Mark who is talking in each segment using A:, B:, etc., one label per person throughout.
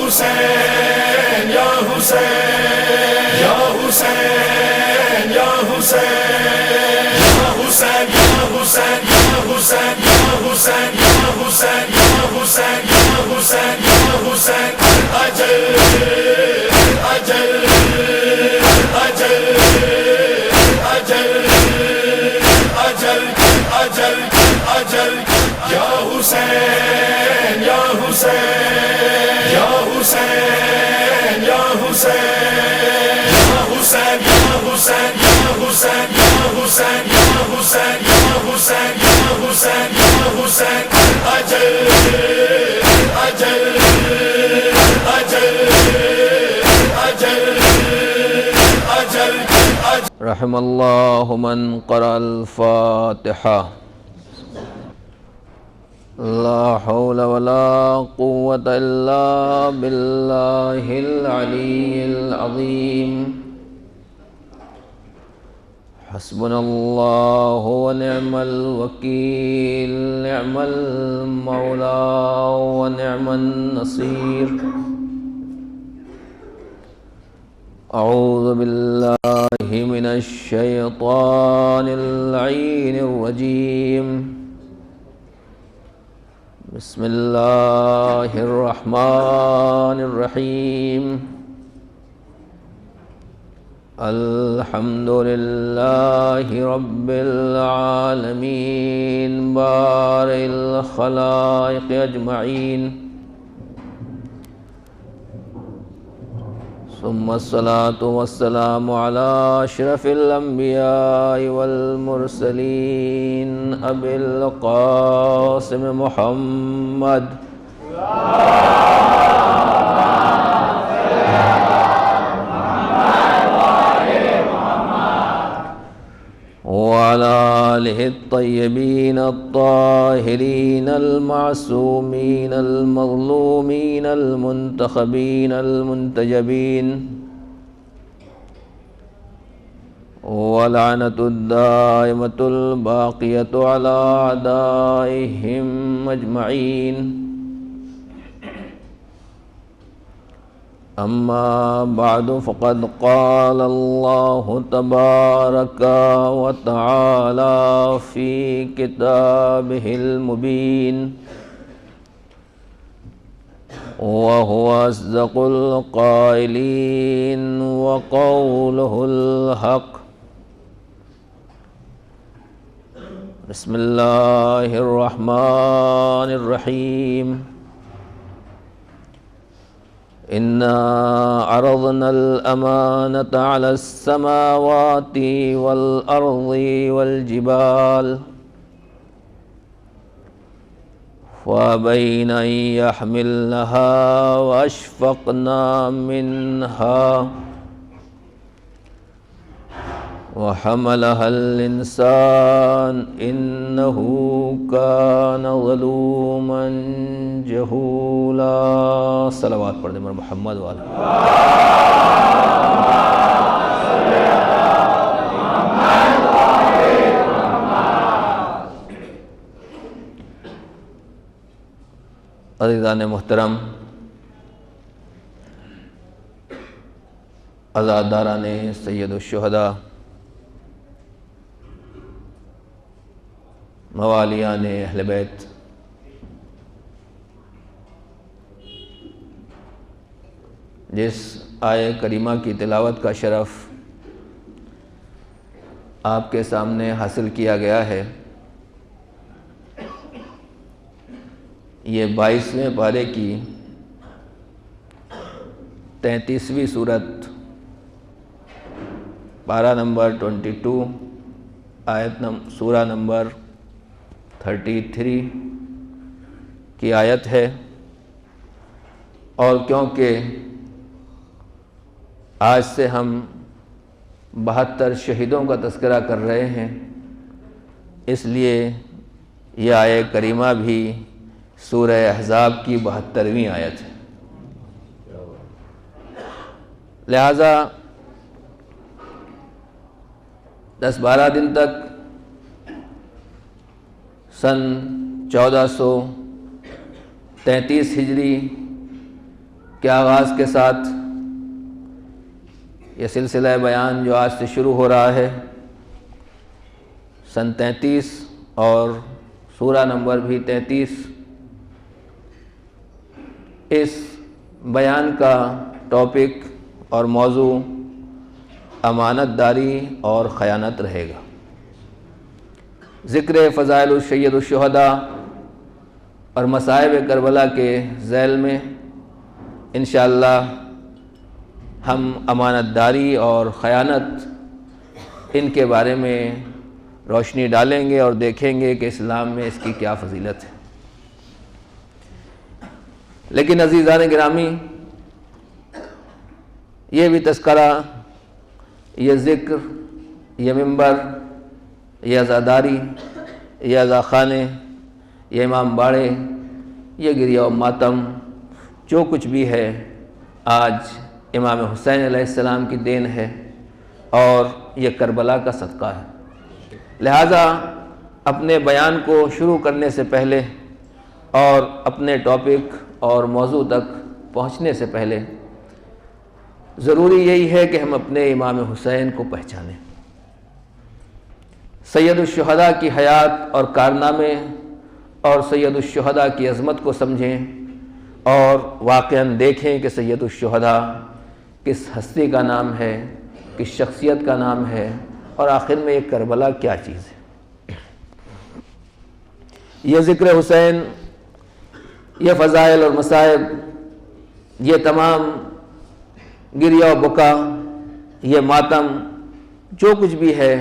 A: حسین یا حسین یا حسین یا حسین یا حسین یا حسین یا حسین یا حسین یا حسین یا حسین یا حسین یا حسین اجل اجل اجل اجل اجل اجل اجل یا حسین یا حسین یا حسین یا حسین یا حسین یا حسین یا حسین یا حسین یا حسین یا حسین یا حسین یا حسین اجل اجل اجل اجل اجل
B: رحم اللہ من قرأ الفاتحہ. لا حول ولا قوة إلا بالله العلي العظيم. حسبنا الله ونعم الوكيل، نعم المولى ونعم النصير. أعوذ بالله من الشيطان اللعين الرجيم. بسم اللہ الرحمن الرحیم. الحمد للہ رب العالمین بارئ الخلائق اجمعین، ثم الصلاة والسلام على أشرف الأنبياء والمرسلين أبي القاسم محمد وعلى آله الطيبين الطاهرين المعصومين المظلومين المنتخبين المنتجبين، ولعنة الدائمة الباقية على أعدائهم أجمعين. أما بعد، فقد قال الله تبارك وتعالى في كتابه المبين، وهو أصدق القائلين وقوله الحق. بسم الله الرحمن الرحيم. إنا عرضنا الأمانة على السماوات والأرض والجبال فأبين أن يحملنها وأشفقن منها وحملها الإنسان إنه كان ظلوما جهولا. صلوات پڑھ دیں محمد والا. عزیزان محترم، عزاداران سید الشہداء، موالیان اہل بیت، جس آیہ کریمہ کی تلاوت کا شرف آپ کے سامنے حاصل کیا گیا ہے، یہ 22ویں پارے کی 33ویں سورت، پارہ نمبر 22، سورہ نمبر 33 کی آیت ہے. اور کیونکہ آج سے ہم 72 شہیدوں کا تذکرہ کر رہے ہیں، اس لیے یہ آیہ کریمہ بھی سورہ احزاب کی 72ویں آیت ہے. لہذا 10-12 دن تک سن 1433 ہجری کے آغاز کے ساتھ یہ سلسلہ بیان جو آج سے شروع ہو رہا ہے، سن 33 اور سورہ نمبر بھی 33، اس بیان کا ٹاپک اور موضوع امانت داری اور خیانت رہے گا۔ ذکر فضائل السید الشہداء اور مصائب کربلا کے ذیل میں انشاءاللہ ہم امانت داری اور خیانت ان کے بارے میں روشنی ڈالیں گے اور دیکھیں گے کہ اسلام میں اس کی کیا فضیلت ہے۔ لیکن عزیزان گرامی، یہ بھی تذکرہ، یہ ذکر، یہ منبر، یہ عزاداری، یہ عزاخانے، یہ امام باڑے، یہ گریہ و ماتم، جو کچھ بھی ہے آج امام حسین علیہ السلام کی دین ہے اور یہ کربلا کا صدقہ ہے۔ لہٰذا اپنے بیان کو شروع کرنے سے پہلے اور اپنے ٹاپک اور موضوع تک پہنچنے سے پہلے ضروری یہی ہے کہ ہم اپنے امام حسین کو پہچانیں، سید الشہداء کی حیات اور کارنامے اور سید الشہداء کی عظمت کو سمجھیں اور واقعاً دیکھیں کہ سید الشہداء کس ہستی کا نام ہے، کس شخصیت کا نام ہے، اور آخر میں یہ کربلا کیا چیز ہے۔ یہ ذکر حسین، یہ فضائل اور مصائب، یہ تمام گریہ و بکا، یہ ماتم، جو کچھ بھی ہے،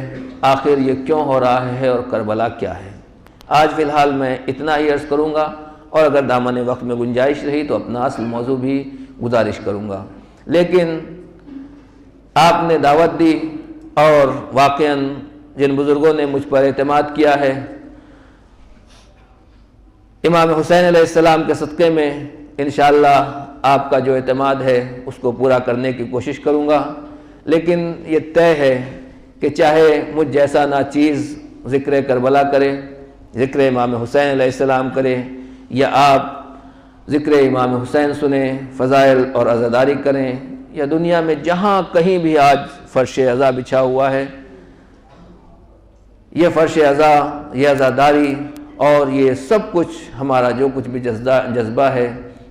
B: آخر یہ کیوں ہو رہا ہے اور کربلا کیا ہے۔ آج فی الحال میں اتنا ہی عرض کروں گا، اور اگر دامن وقت میں گنجائش رہی تو اپنا اصل موضوع بھی گزارش کروں گا۔ لیکن آپ نے دعوت دی اور واقعاً جن بزرگوں نے مجھ پر اعتماد کیا ہے، امام حسین علیہ السلام کے صدقے میں انشاءاللہ آپ کا جو اعتماد ہے اس کو پورا کرنے کی کوشش کروں گا۔ لیکن یہ طے ہے کہ چاہے مجھ جیسا ناچیز ذکر کربلا کرے، ذکر امام حسین علیہ السلام کرے، یا آپ ذکر امام حسین سنیں، فضائل اور عزاداری کریں، یا دنیا میں جہاں کہیں بھی آج فرش عزا بچھا ہوا ہے، یہ فرش عزا، یہ عزاداری اور یہ سب کچھ ہمارا جو کچھ بھی جذبہ ہے،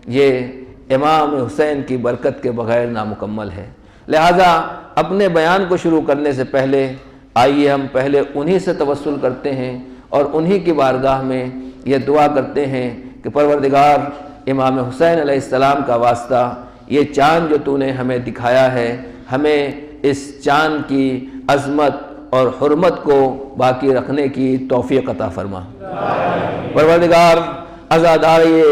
B: یہ امام حسین کی برکت کے بغیر نامکمل ہے۔ لہٰذا اپنے بیان کو شروع کرنے سے پہلے آئیے ہم پہلے انہی سے توسل کرتے ہیں اور انہی کی بارگاہ میں یہ دعا کرتے ہیں کہ پروردگار، امام حسین علیہ السلام کا واسطہ، یہ چاند جو تو نے ہمیں دکھایا ہے، ہمیں اس چاند کی عظمت اور حرمت کو باقی رکھنے کی توفیق عطا فرما۔ پروردگار، عزاداری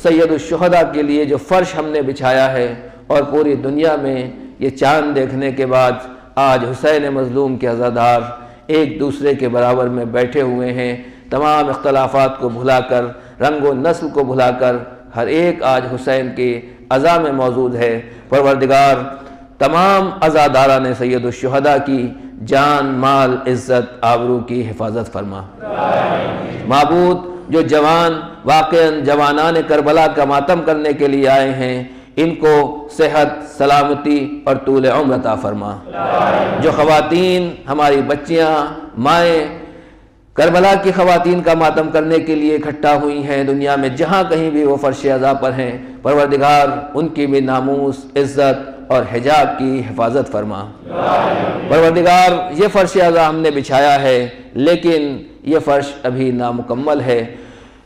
B: سید الشہداء کے لیے جو فرش ہم نے بچھایا ہے، اور پوری دنیا میں یہ چاند دیکھنے کے بعد آج حسین مظلوم کے عزادار ایک دوسرے کے برابر میں بیٹھے ہوئے ہیں، تمام اختلافات کو بھلا کر، رنگ و نسل کو بھلا کر، ہر ایک آج حسین کی عزا میں موجود ہے۔ پروردگار، تمام عزاداران سید الشہداء کی جان، مال، عزت، آبرو کی حفاظت فرما۔ معبود، جو جوان واقعاً جوانان کربلا کا ماتم کرنے کے لیے آئے ہیں، ان کو صحت، سلامتی اور طول عمر عطا فرما۔ جو خواتین، ہماری بچیاں، مائیں کربلا کی خواتین کا ماتم کرنے کے لیے اکٹھا ہوئی ہیں دنیا میں جہاں کہیں بھی وہ فرش عزا پر ہیں، پروردگار ان کی بھی ناموس، عزت اور حجاب کی حفاظت فرما۔ پروردگار، یہ فرش عزا ہم نے بچھایا ہے لیکن یہ فرش ابھی نامکمل ہے۔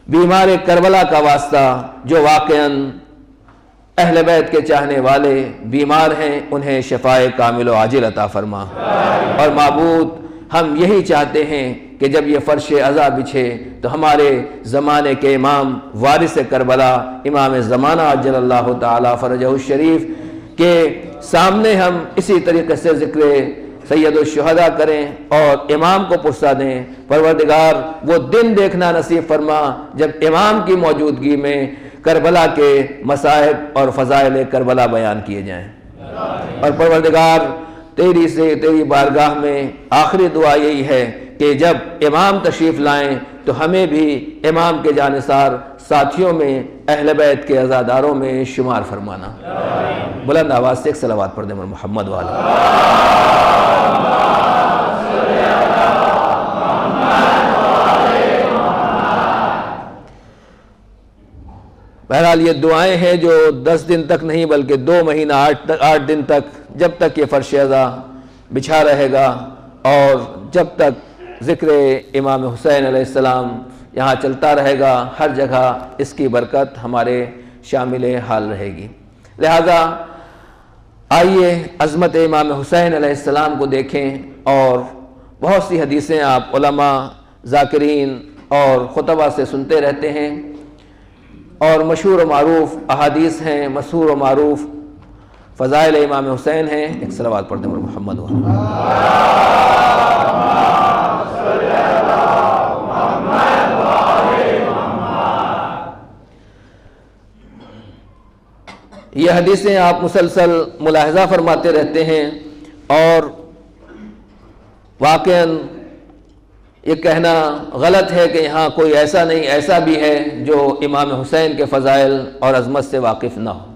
B: بیمار کربلا کا واسطہ، جو واقعاً اہل بیت کے چاہنے والے بیمار ہیں، انہیں شفائے کامل و عاجل عطا فرما۔ اور معبود، ہم یہی چاہتے ہیں کہ جب یہ فرش عزا بچھے تو ہمارے زمانے کے امام، وارث کربلا، امام زمانہ عجل اللہ تعالی فرجہ الشریف کے سامنے ہم اسی طریقے سے ذکر سید الشہداء کریں اور امام کو پرسہ دیں۔ پروردگار، وہ دن دیکھنا نصیب فرما جب امام کی موجودگی میں کربلا کے مصائب اور فضائل کربلا بیان کیے جائیں۔ اور پروردگار، تیری بارگاہ میں آخری دعا یہی ہے کہ جب امام تشریف لائیں تو ہمیں بھی امام کے جانثار ساتھیوں میں اہل بیت کے عزاداروں میں شمار فرمانا۔ بلند آواز سے ایک صلوات پڑھ دیں محمد والا۔ بہرحال یہ دعائیں ہیں جو 10 دن تک نہیں بلکہ 2 مہینہ 8 دن تک، جب تک یہ فرش عزا بچھا رہے گا اور جب تک ذکر امام حسین علیہ السلام یہاں چلتا رہے گا، ہر جگہ اس کی برکت ہمارے شامل حال رہے گی۔ لہذا آئیے عظمت امام حسین علیہ السلام کو دیکھیں، اور بہت سی حدیثیں آپ علماء، ذاکرین اور خطبہ سے سنتے رہتے ہیں، اور مشہور و معروف احادیث ہیں، مشہور و معروف فضائل امام حسین ہیں۔ ایک صلوات پڑھتے ہیں محمد یہ حدیثیں آپ مسلسل ملاحظہ فرماتے رہتے ہیں، اور واقعاً یہ کہنا غلط ہے کہ یہاں کوئی ایسا نہیں، ایسا بھی ہے جو امام حسین کے فضائل اور عظمت سے واقف نہ ہو۔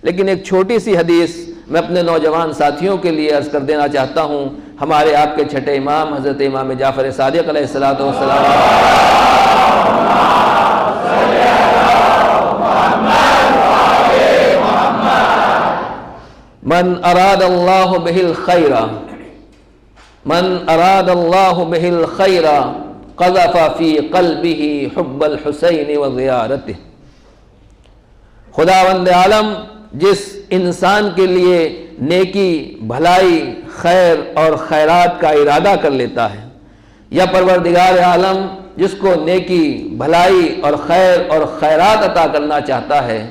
B: لیکن ایک چھوٹی سی حدیث میں اپنے نوجوان ساتھیوں کے لیے عرض کر دینا چاہتا ہوں۔ ہمارے آپ کے چھٹے امام حضرت امام جعفر صادق علیہ السلام من اراد اللہ بہ الخیر من اراد اللہ بہ الخیر قذف فی قلبہ حب الحسین وزیارتہ۔ خداوند عالم جس انسان کے لیے نیکی، بھلائی، خیر اور خیرات کا ارادہ کر لیتا ہے، یا پروردگار عالم جس کو نیکی، بھلائی اور خیر اور خیرات عطا کرنا چاہتا ہے،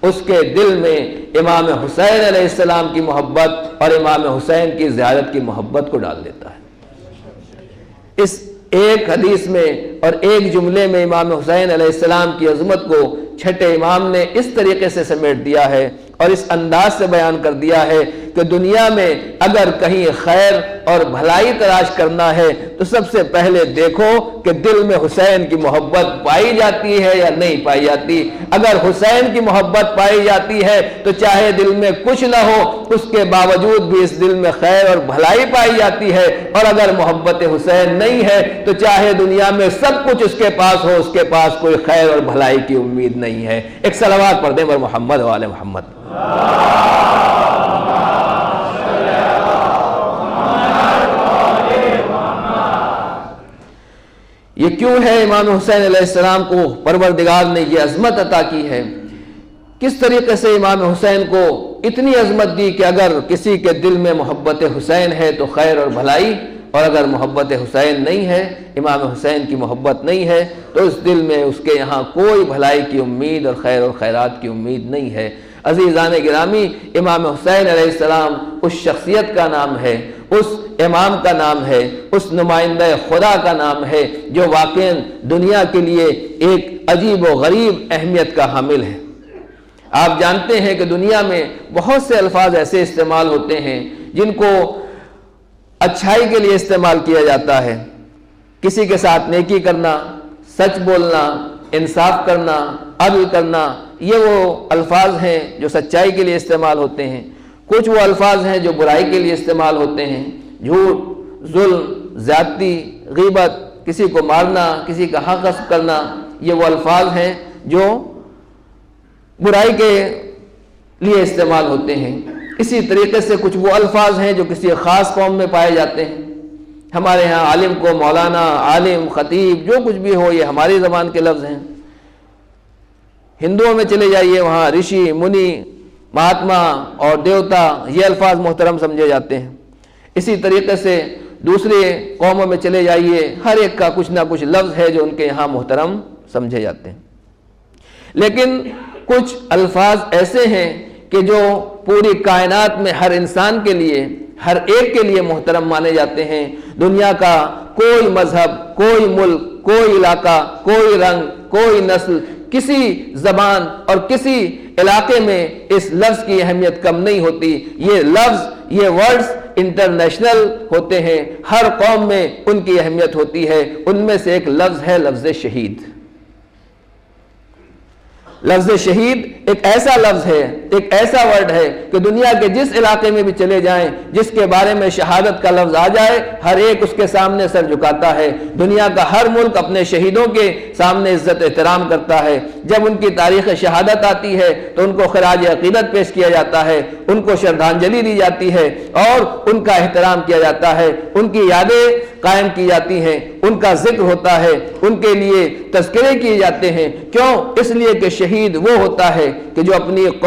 B: اس کے دل میں امام حسین علیہ السلام کی محبت اور امام حسین کی زیارت کی محبت کو ڈال دیتا ہے۔ اس ایک حدیث میں اور ایک جملے میں امام حسین علیہ السلام کی عظمت کو چھٹے امام نے اس طریقے سے سمیٹ دیا ہے اور اس انداز سے بیان کر دیا ہے کہ دنیا میں اگر کہیں خیر اور بھلائی تلاش کرنا ہے تو سب سے پہلے دیکھو کہ دل میں حسین کی محبت پائی جاتی ہے یا نہیں پائی جاتی۔ اگر حسین کی محبت پائی جاتی ہے تو چاہے دل میں کچھ نہ ہو، اس کے باوجود بھی اس دل میں خیر اور بھلائی پائی جاتی ہے، اور اگر محبت حسین نہیں ہے تو چاہے دنیا میں سب کچھ اس کے پاس ہو، اس کے پاس کوئی خیر اور بھلائی کی امید نہیں ہے۔ ایک صلوات پڑھ دیں بر محمد وآل محمد۔ یہ کیوں ہے امام حسین علیہ السلام کو پروردگار نے یہ عظمت عطا کی ہے؟ کس طریقے سے امام حسین کو اتنی عظمت دی کہ اگر کسی کے دل میں محبت حسین ہے تو خیر اور بھلائی، اور اگر محبت حسین نہیں ہے، امام حسین کی محبت نہیں ہے، تو اس دل میں اس کے یہاں کوئی بھلائی کی امید اور خیر اور خیرات کی امید نہیں ہے۔ عزیزان گرامی، امام حسین علیہ السلام اس شخصیت کا نام ہے، اس امام کا نام ہے، اس نمائندہ خدا کا نام ہے جو واقعاً دنیا کے لیے ایک عجیب و غریب اہمیت کا حامل ہے۔ آپ جانتے ہیں کہ دنیا میں بہت سے الفاظ ایسے استعمال ہوتے ہیں جن کو اچھائی کے لیے استعمال کیا جاتا ہے، کسی کے ساتھ نیکی کرنا، سچ بولنا، انصاف کرنا، عدل کرنا، یہ وہ الفاظ ہیں جو سچائی کے لیے استعمال ہوتے ہیں۔ کچھ وہ الفاظ ہیں جو برائی کے لیے استعمال ہوتے ہیں، جھوٹ، ظلم، زیادتی، غیبت، کسی کو مارنا، کسی کا حق غصب کرنا، یہ وہ الفاظ ہیں جو برائی کے لیے استعمال ہوتے ہیں۔ اسی طریقے سے کچھ وہ الفاظ ہیں جو کسی خاص قوم میں پائے جاتے ہیں۔ ہمارے ہاں عالم کو مولانا، عالم، خطیب، جو کچھ بھی ہو، یہ ہماری زبان کے لفظ ہیں۔ ہندوؤں میں چلے جائیے، وہاں رشی، منی، مہاتما اور دیوتا، یہ الفاظ محترم سمجھے جاتے ہیں۔ اسی طریقے سے دوسرے قوموں میں چلے جائیے، ہر ایک کا کچھ نہ کچھ لفظ ہے جو ان کے یہاں محترم سمجھے جاتے ہیں۔ لیکن کچھ الفاظ ایسے ہیں کہ جو پوری کائنات میں ہر انسان کے لیے، ہر ایک کے لیے محترم مانے جاتے ہیں۔ دنیا کا کوئی مذہب، کوئی ملک، کوئی علاقہ، کوئی رنگ، کوئی نسل، کسی زبان اور کسی علاقے میں اس لفظ کی اہمیت کم نہیں ہوتی۔ یہ لفظ، یہ ورڈز انٹرنیشنل ہوتے ہیں، ہر قوم میں ان کی اہمیت ہوتی ہے۔ ان میں سے ایک لفظ ہے لفظ شہید۔ لفظ شہید ایک ایسا لفظ ہے، ایک ایسا ورڈ ہے کہ دنیا کے جس علاقے میں بھی چلے جائیں، جس کے بارے میں شہادت کا لفظ آ جائے، ہر ایک اس کے سامنے سر جھکاتا ہے۔ دنیا کا ہر ملک اپنے شہیدوں کے سامنے عزت احترام کرتا ہے۔ جب ان کی تاریخ شہادت آتی ہے تو ان کو خراج عقیدت پیش کیا جاتا ہے، ان کو شردھانجلی دی جاتی ہے اور ان کا احترام کیا جاتا ہے، ان کی یادیں قائم کی جاتی ہیں، ان کا ذکر ہوتا ہے، ان کے لیے تذکرے کیے جاتے ہیں۔ کیوں؟ اس لیے کہ شہید وہ ہوتا ہے کہ جو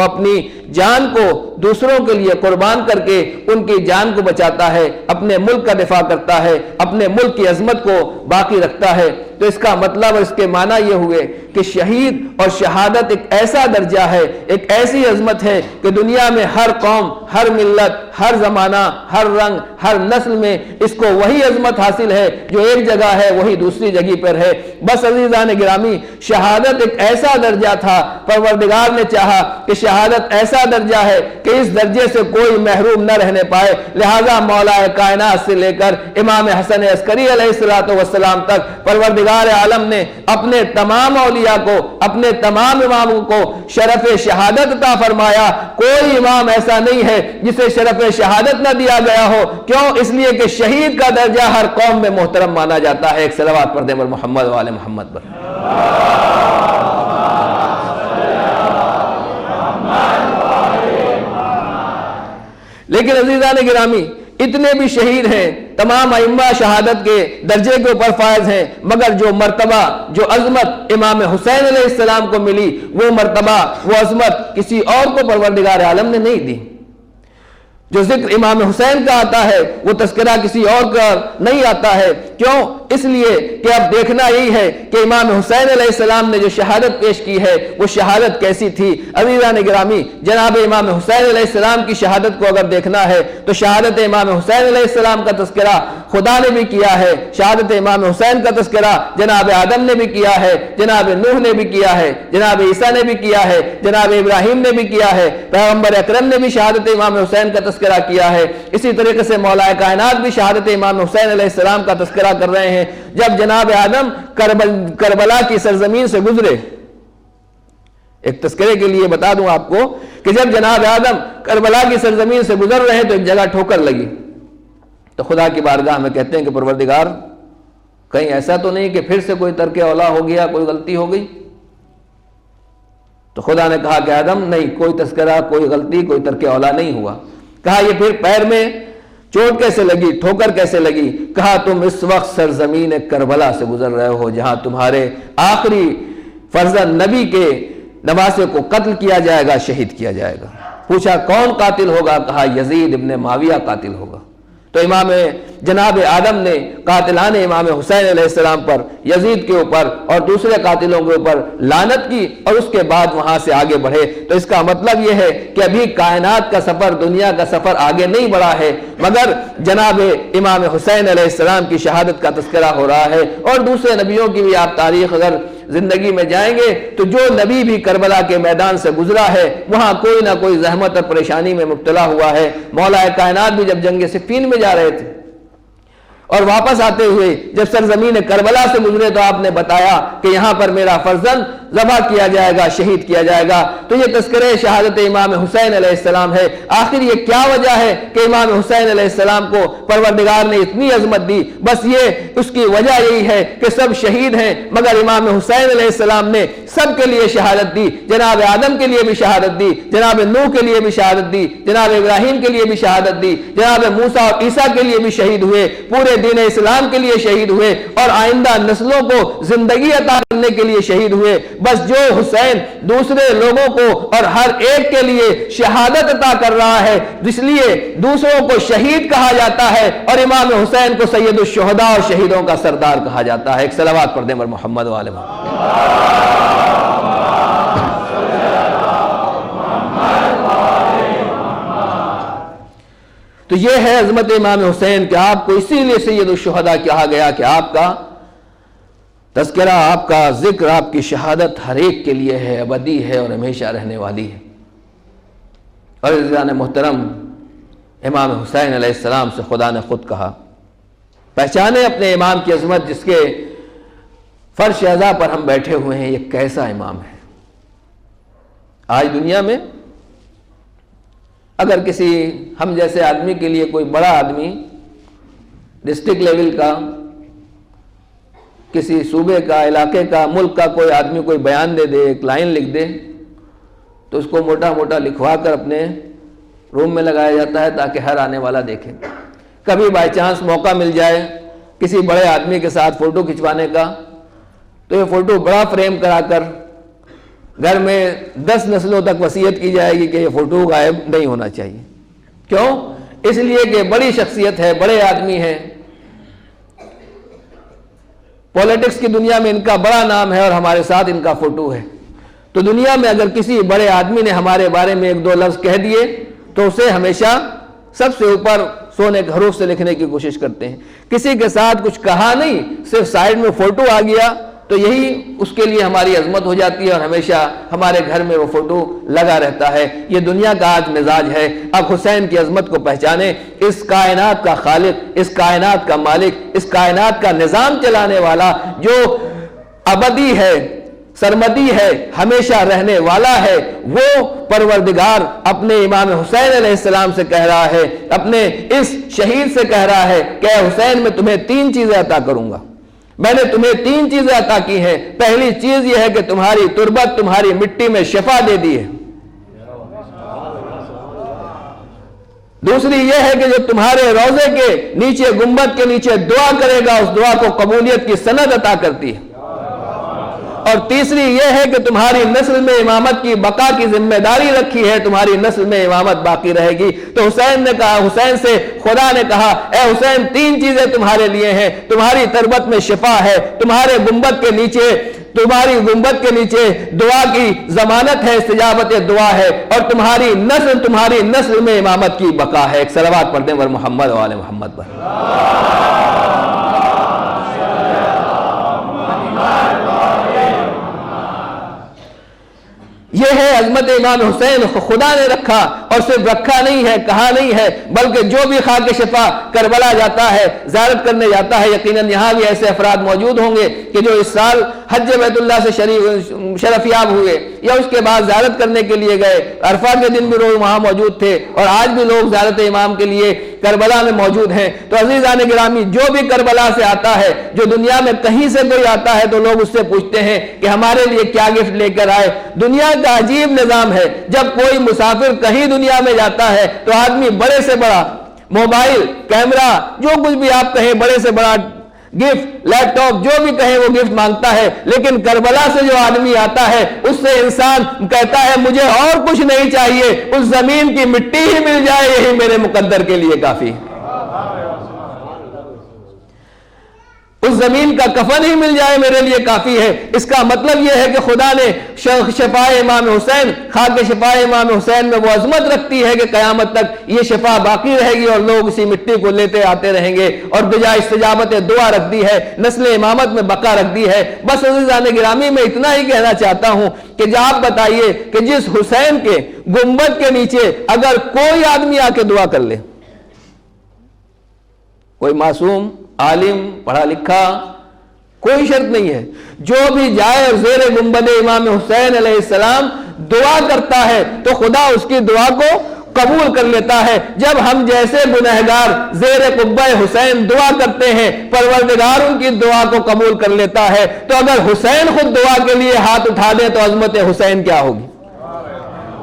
B: اپنی جان کو دوسروں کے لیے قربان کر کے ان کی جان کو بچاتا ہے، اپنے ملک کا دفاع کرتا ہے، اپنے ملک کی عظمت کو باقی رکھتا ہے۔ تو اس کا مطلب اور اس کے معنی یہ ہوئے کہ شہید اور شہادت ایک ایسا درجہ ہے، ایک ایسی عظمت ہے کہ دنیا میں ہر قوم، ہر ملت، ہر زمانہ، ہر رنگ، ہر نسل میں اس کو وہی عظمت حاصل ہے جو ایک جگہ ہے وہی دوسری جگہ پر ہے۔ بس عزیزان گرامی، شہادت ایک ایسا درجہ تھا، پروردگار نے چاہا کہ شہادت ایسا درجہ ہے کہ اس درجے سے کوئی محروم نہ رہنے پائے، لہذا مولا کائنات سے لے کر امام حسن عسکری علیہ السلام تک پروردگار عالم نے اپنے تمام اولیاء کو، اپنے تمام اماموں کو شرف شہادت عطا فرمایا۔ کوئی امام ایسا نہیں ہے جسے شرف شہادت نہ دیا گیا ہو۔ کیوں؟ اس لیے کہ شہید کا درجہ ہر قوم میں محترم مانا جاتا ہے۔ ایک صلوات پڑھ دیں محمد و آل محمد پر۔ لیکن عزیزان گرامی، اتنے بھی شہید ہیں، تمام ائمہ شہادت کے درجے کے اوپر فائز ہیں، مگر جو مرتبہ، جو عظمت امام حسین علیہ السلام کو ملی، وہ مرتبہ، وہ عظمت کسی اور کو پروردگار عالم نے نہیں دی۔ جو ذکر امام حسین کا آتا ہے وہ تذکرہ کسی اور کا نہیں آتا ہے۔ کیوں؟ اس لیے کہ اب دیکھنا یہی ہے کہ امام حسین علیہ السلام نے جو شہادت پیش کی ہے وہ شہادت کیسی تھی۔ عزیزان گرامی، جناب امام حسین علیہ السلام کی شہادت کو اگر دیکھنا ہے تو شہادت امام حسین علیہ السلام کا تذکرہ خدا نے بھی کیا ہے، شہادت امام حسین کا تذکرہ جناب آدم نے بھی کیا ہے، جناب نوح نے بھی کیا ہے، جناب عیسیٰ نے بھی کیا ہے، جناب ابراہیم نے بھی کیا ہے، پیغمبر اکرم نے بھی شہادت امام حسین کا تذکرہ کیا ہے۔ اسی طریقے سے مولا کائنات بھی شہادت امام حسین علیہ السلام کا تذکرہ کر رہے ہیں۔ جب جناب آدم کربلا کی سرزمین سے گزرے، ایک تذکرے کے لیے بتا دوں آپ کو کہ جب جناب آدم کربلا کی سرزمین سے گزر رہے تو ایک جگہ ٹھوکر لگی، تو خدا کی بارگاہ میں کہتے ہیں کہ پروردگار کہیں ایسا تو نہیں کہ پھر سے کوئی ترک اولا ہو گیا، کوئی غلطی ہو گئی؟ تو خدا نے کہا کہ آدم نہیں، کوئی تذکرہ، کوئی غلطی، کوئی ترک اولا نہیں ہوا۔ کہا یہ پھر پیر میں چوٹ کیسے لگی، ٹھوکر کیسے لگی؟ کہا تم اس وقت سرزمین کربلا سے گزر رہے ہو جہاں تمہارے آخری فرزند نبی کے نواسے کو قتل کیا جائے گا، شہید کیا جائے گا۔ پوچھا کون قاتل ہوگا؟ کہا یزید ابن معاویہ قاتل ہوگا۔ تو امام جناب آدم نے قاتلان امام حسین علیہ السلام پر، یزید کے اوپر اور دوسرے قاتلوں کے اوپر لعنت کی اور اس کے بعد وہاں سے آگے بڑھے۔ تو اس کا مطلب یہ ہے کہ ابھی کائنات کا سفر، دنیا کا سفر آگے نہیں بڑھا ہے، مگر جناب امام حسین علیہ السلام کی شہادت کا تذکرہ ہو رہا ہے۔ اور دوسرے نبیوں کی بھی آپ تاریخ اگر زندگی میں جائیں گے تو جو نبی بھی کربلا کے میدان سے گزرا ہے وہاں کوئی نہ کوئی زحمت اور پریشانی میں مبتلا ہوا ہے۔ مولا کائنات بھی جب جنگ صفین میں جا رہے تھے اور واپس آتے ہوئے جب سرزمین کربلا سے گزرے تو آپ نے بتایا کہ یہاں پر میرا فرزند ذبح کیا جائے گا، شہید کیا جائے گا۔ تو یہ تذکرہ شہادت امام حسین علیہ السلام ہے۔ آخر یہ کیا وجہ ہے کہ امام حسین علیہ السلام کو پروردگار نے اتنی عظمت دی؟ بس یہ اس کی وجہ یہی ہے کہ سب شہید ہیں، مگر امام حسین علیہ السلام نے سب کے لیے شہادت دی۔ جناب آدم کے لیے بھی شہادت دی، جناب نوح کے لیے بھی شہادت دی، جناب ابراہیم کے لیے بھی شہادت دی، جناب موسیٰ اور عیسیٰ کے لیے بھی شہید ہوئے، پورے دین اسلام کے لیے شہید ہوئے اور آئندہ نسلوں کو زندگی عطا کرنے کے لیے شہید ہوئے۔ بس جو حسین دوسرے لوگوں کو اور ہر ایک کے لیے شہادت عطا کر رہا ہے، اس لیے دوسروں کو شہید کہا جاتا ہے اور امام حسین کو سید الشہداء اور شہیدوں کا سردار کہا جاتا ہے۔ ایک صلوات پڑھ دیں محمد و آل محمد۔ تو یہ ہے عظمت امام حسین کہ آپ کو اسی لیے سید الشہداء کہا گیا کہ آپ کا تذکرہ، آپ کا ذکر، آپ کی شہادت ہر ایک کے لیے ہے، ابدی ہے اور ہمیشہ رہنے والی ہے۔ اور عزیزان محترم، امام حسین علیہ السلام سے خدا نے خود کہا، پہچانے اپنے امام کی عظمت جس کے فرش عزا پر ہم بیٹھے ہوئے ہیں، یہ کیسا امام ہے۔ آج دنیا میں اگر کسی ہم جیسے آدمی کے لیے کوئی بڑا آدمی ڈسٹرکٹ لیول کا، کسی صوبے کا، علاقے کا، ملک کا کوئی آدمی کوئی بیان دے دے، ایک لائن لکھ دے، تو اس کو موٹا موٹا لکھوا کر اپنے روم میں لگایا جاتا ہے تاکہ ہر آنے والا دیکھے۔ کبھی بائی چانس موقع مل جائے کسی بڑے آدمی کے ساتھ فوٹو کھنچوانے کا، تو یہ فوٹو بڑا فریم کرا کر گھر میں 10 نسلوں تک وصیت کی جائے گی کہ یہ فوٹو غائب نہیں ہونا چاہیے۔ کیوں؟ اس لیے کہ بڑی شخصیت ہے، بڑے آدمی ہیں، پولیٹکس کی دنیا میں ان کا بڑا نام ہے اور ہمارے ساتھ ان کا فوٹو ہے۔ تو دنیا میں اگر کسی بڑے آدمی نے ہمارے بارے میں 1-2 لفظ کہہ دیے تو اسے ہمیشہ سب سے اوپر سونے کے حروف سے لکھنے کی کوشش کرتے ہیں۔ کسی کے ساتھ کچھ کہا نہیں، صرف سائیڈ میں فوٹو آ گیا تو یہی اس کے لیے ہماری عظمت ہو جاتی ہے اور ہمیشہ ہمارے گھر میں وہ فوٹو لگا رہتا ہے۔ یہ دنیا کا آج مزاج ہے۔ اب حسین کی عظمت کو پہچانے، اس کائنات کا خالق، اس کائنات کا مالک، اس کائنات کا نظام چلانے والا جو ابدی ہے، سرمدی ہے، ہمیشہ رہنے والا ہے، وہ پروردگار اپنے امام حسین علیہ السلام سے کہہ رہا ہے، اپنے اس شہید سے کہہ رہا ہے کہ اے حسین میں تمہیں 3 چیزیں عطا کروں گا۔ میں نے تمہیں 3 چیزیں عطا کی ہیں۔ پہلی چیز یہ ہے کہ تمہاری تربت، تمہاری مٹی میں شفا دے دی ہے۔ دوسری یہ ہے کہ جو تمہارے روضے کے نیچے، گنبد کے نیچے دعا کرے گا، اس دعا کو قبولیت کی سند عطا کرتی ہے۔ اور تیسری یہ ہے کہ تمہاری نسل میں امامت کی بقا کی ذمہ داری رکھی ہے، تمہاری نسل میں امامت باقی رہے گی۔ تو حسین نے کہا، حسین سے خدا نے کہا، اے حسین 3 چیزیں تمہارے لیے ہیں، تمہاری تربت میں شفا ہے، تمہارے گنبد کے نیچے، تمہاری گنبد کے نیچے دعا کی ضمانت ہے، استجابت دعا ہے، اور تمہاری نسل میں امامت کی بقا ہے۔ ایک صلوات پڑھ دیں ور محمد و آل محمد پر۔ یہ ہے عظمت امام حسین، خدا نے رکھا، اور صرف رکھا نہیں ہے، کہا نہیں ہے، بلکہ جو بھی خاک شفا کربلا جاتا ہے، زیارت کرنے جاتا ہے، یقیناً یہاں بھی ایسے افراد موجود ہوں گے کہ جو اس سال حج بیت اللہ سے شرفیاب ہوئے یا اس کے بعد زیارت کرنے کے لیے گئے، عرفہ کے دن بھی لوگ وہاں موجود تھے، اور آج بھی لوگ زیارت امام کے لیے کربلا میں موجود ہیں۔ تو عزیزان گرامی، جو بھی کربلا سے آتا ہے، جو دنیا میں کہیں سے کوئی آتا ہے، تو لوگ اس سے پوچھتے ہیں کہ ہمارے لیے کیا گفٹ لے کر آئے۔ دنیا کا عجیب نظام ہے، جب کوئی مسافر کہیں دنیا میں جاتا ہے تو آدمی بڑے سے بڑا موبائل، کیمرہ، جو کچھ بھی آپ کہیں، بڑے سے بڑا گفٹ، لیپ ٹاپ، جو بھی کہیں وہ گفٹ مانگتا ہے۔ لیکن کربلا سے جو آدمی آتا ہے، اس سے انسان کہتا ہے مجھے اور کچھ نہیں چاہیے، اس زمین کی مٹی ہی مل جائے یہی میرے مقدر کے لیے کافی، اس زمین کا کفن ہی مل جائے میرے لیے کافی ہے۔ اس کا مطلب یہ ہے کہ خدا نے شفائے امام حسین، خاک شفائے امام حسین میں وہ عظمت رکھتی ہے کہ قیامت تک یہ شفا باقی رہے گی اور لوگ اسی مٹی کو لیتے آتے رہیں گے، اور بجائے استجابت دعا رکھ دی ہے، نسل امامت میں بقا رکھ دی ہے۔ بس عزیزان گرامی، میں اتنا ہی کہنا چاہتا ہوں کہ جب آپ بتائیے کہ جس حسین کے گنبد کے نیچے اگر کوئی آدمی آ کے دعا کر لے، کوئی معصوم، عالم، پڑھا لکھا، کوئی شرط نہیں ہے، جو بھی جائے اور زیر گنبد امام حسین علیہ السلام دعا کرتا ہے تو خدا اس کی دعا کو قبول کر لیتا ہے۔ جب ہم جیسے گنہگار زیر قبہ حسین دعا کرتے ہیں، پروردگار ان کی دعا کو قبول کر لیتا ہے۔ تو اگر حسین خود دعا کے لیے ہاتھ اٹھا دے تو عظمت حسین کیا ہوگی؟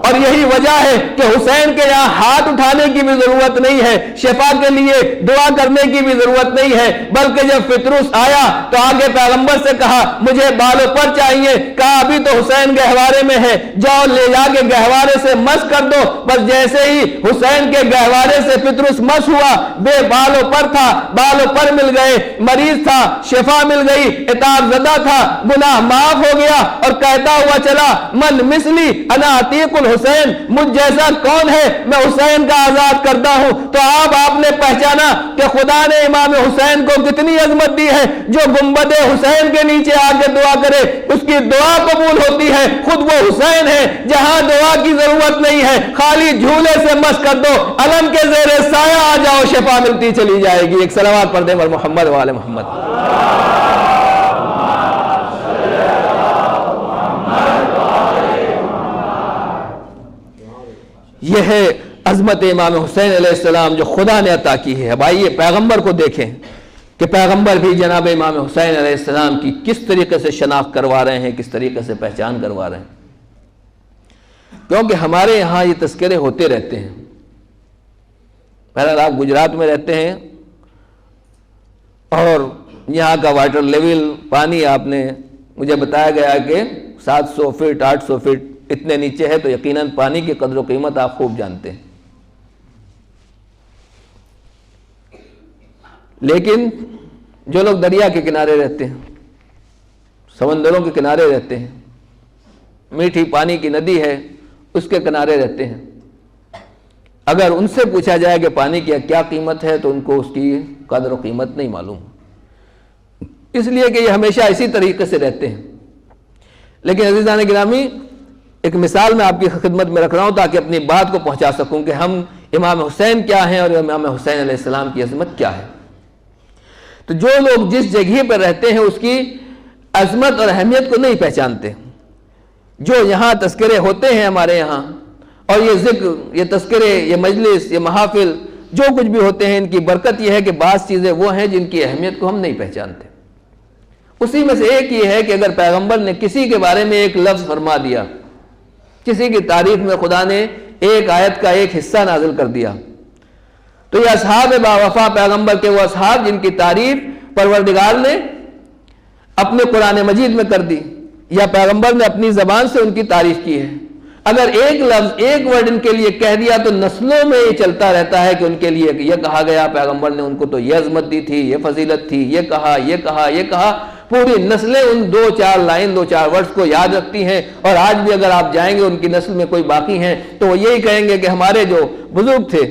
B: اور یہی وجہ ہے کہ حسین کے یہاں ہاتھ اٹھانے کی بھی ضرورت نہیں ہے، شفا کے لیے دعا کرنے کی بھی ضرورت نہیں ہے، بلکہ جب فطرس آیا تو آگے پیغمبر سے کہا مجھے بالوں پر چاہیے، کہا ابھی تو حسین گہوارے میں ہے، جاؤ لے جا کے گہوارے سے مس کر دو۔ بس جیسے ہی حسین کے گہوارے سے فطرس مس ہوا، بے بالوں پر تھا، بالوں پر مل گئے، مریض تھا، شفا مل گئی، عتاب زدہ تھا، گناہ معاف ہو گیا، اور کہتا ہوا چلا من مثلی انا عتیق حسین مجھ جیسا کون ہے، میں حسین کا آزاد کرتا ہوں۔ تو آپ نے پہچانا کہ خدا نے امام حسین کو کتنی عظمت دی ہے۔ جو گنبد حسین کے نیچے آ کے دعا کرے اس کی دعا قبول ہوتی ہے۔ خود وہ حسین ہے، جہاں دعا کی ضرورت نہیں ہے، خالی جھولے سے مس کر دو، علم کے زیر سایہ آ جاؤ، شفا ملتی چلی جائے گی۔ ایک صلوات پڑھ دیں محمد وآل محمد۔ یہ ہے عظمت امام حسین علیہ السلام جو خدا نے عطا کی ہے۔ اب آئیے پیغمبر کو دیکھیں کہ پیغمبر بھی جناب امام حسین علیہ السلام کی کس طریقے سے شناخت کروا رہے ہیں، کس طریقے سے پہچان کروا رہے ہیں، کیونکہ ہمارے یہاں یہ تذکرے ہوتے رہتے ہیں۔ بہرحال آپ گجرات میں رہتے ہیں اور یہاں کا واٹر لیول، پانی آپ نے مجھے بتایا گیا کہ 700 فٹ 800 فٹ اتنے نیچے ہے، تو یقیناً پانی کی قدر و قیمت آپ خوب جانتے ہیں۔ لیکن جو لوگ دریا کے کنارے رہتے ہیں، سمندروں کے کنارے رہتے ہیں، میٹھی پانی کی ندی ہے اس کے کنارے رہتے ہیں، اگر ان سے پوچھا جائے کہ پانی کی کیا قیمت ہے تو ان کو اس کی قدر و قیمت نہیں معلوم، اس لیے کہ یہ ہمیشہ اسی طریقے سے رہتے ہیں۔ لیکن عزیزان گرامی، ایک مثال میں آپ کی خدمت میں رکھ رہا ہوں تاکہ اپنی بات کو پہنچا سکوں کہ ہم امام حسین کیا ہیں اور امام حسین علیہ السلام کی عظمت کیا ہے۔ تو جو لوگ جس جگہ پر رہتے ہیں اس کی عظمت اور اہمیت کو نہیں پہچانتے، جو یہاں تذکرے ہوتے ہیں ہمارے یہاں، اور یہ ذکر، یہ تذکرے، یہ مجلس، یہ محافل، جو کچھ بھی ہوتے ہیں، ان کی برکت یہ ہے کہ بعض چیزیں وہ ہیں جن کی اہمیت کو ہم نہیں پہچانتے۔ اسی میں سے ایک یہ ہے کہ اگر پیغمبر نے کسی کے بارے میں ایک لفظ فرما دیا، کسی کی تعریف میں خدا نے ایک آیت کا ایک حصہ نازل کر دیا، تو یہ اصحاب باوفا پیغمبر کے وہ اصحاب جن کی تعریف پروردگار نے اپنے قرآن مجید میں کر دی یا پیغمبر نے اپنی زبان سے ان کی تعریف کی ہے، اگر ایک لفظ، ایک ورڈ ان کے لیے کہہ دیا تو نسلوں میں یہ چلتا رہتا ہے کہ ان کے لیے یہ کہا گیا، پیغمبر نے ان کو تو یہ عظمت دی تھی، یہ فضیلت تھی، یہ کہا، یہ کہا، یہ کہا۔ پوری نسلیں ان 2-4 لائن، 2-4 ورڈز کو یاد رکھتی ہیں، اور آج بھی اگر آپ جائیں گے ان کی نسل میں کوئی باقی ہیں تو وہ یہی کہیں گے کہ ہمارے جو بزرگ تھے،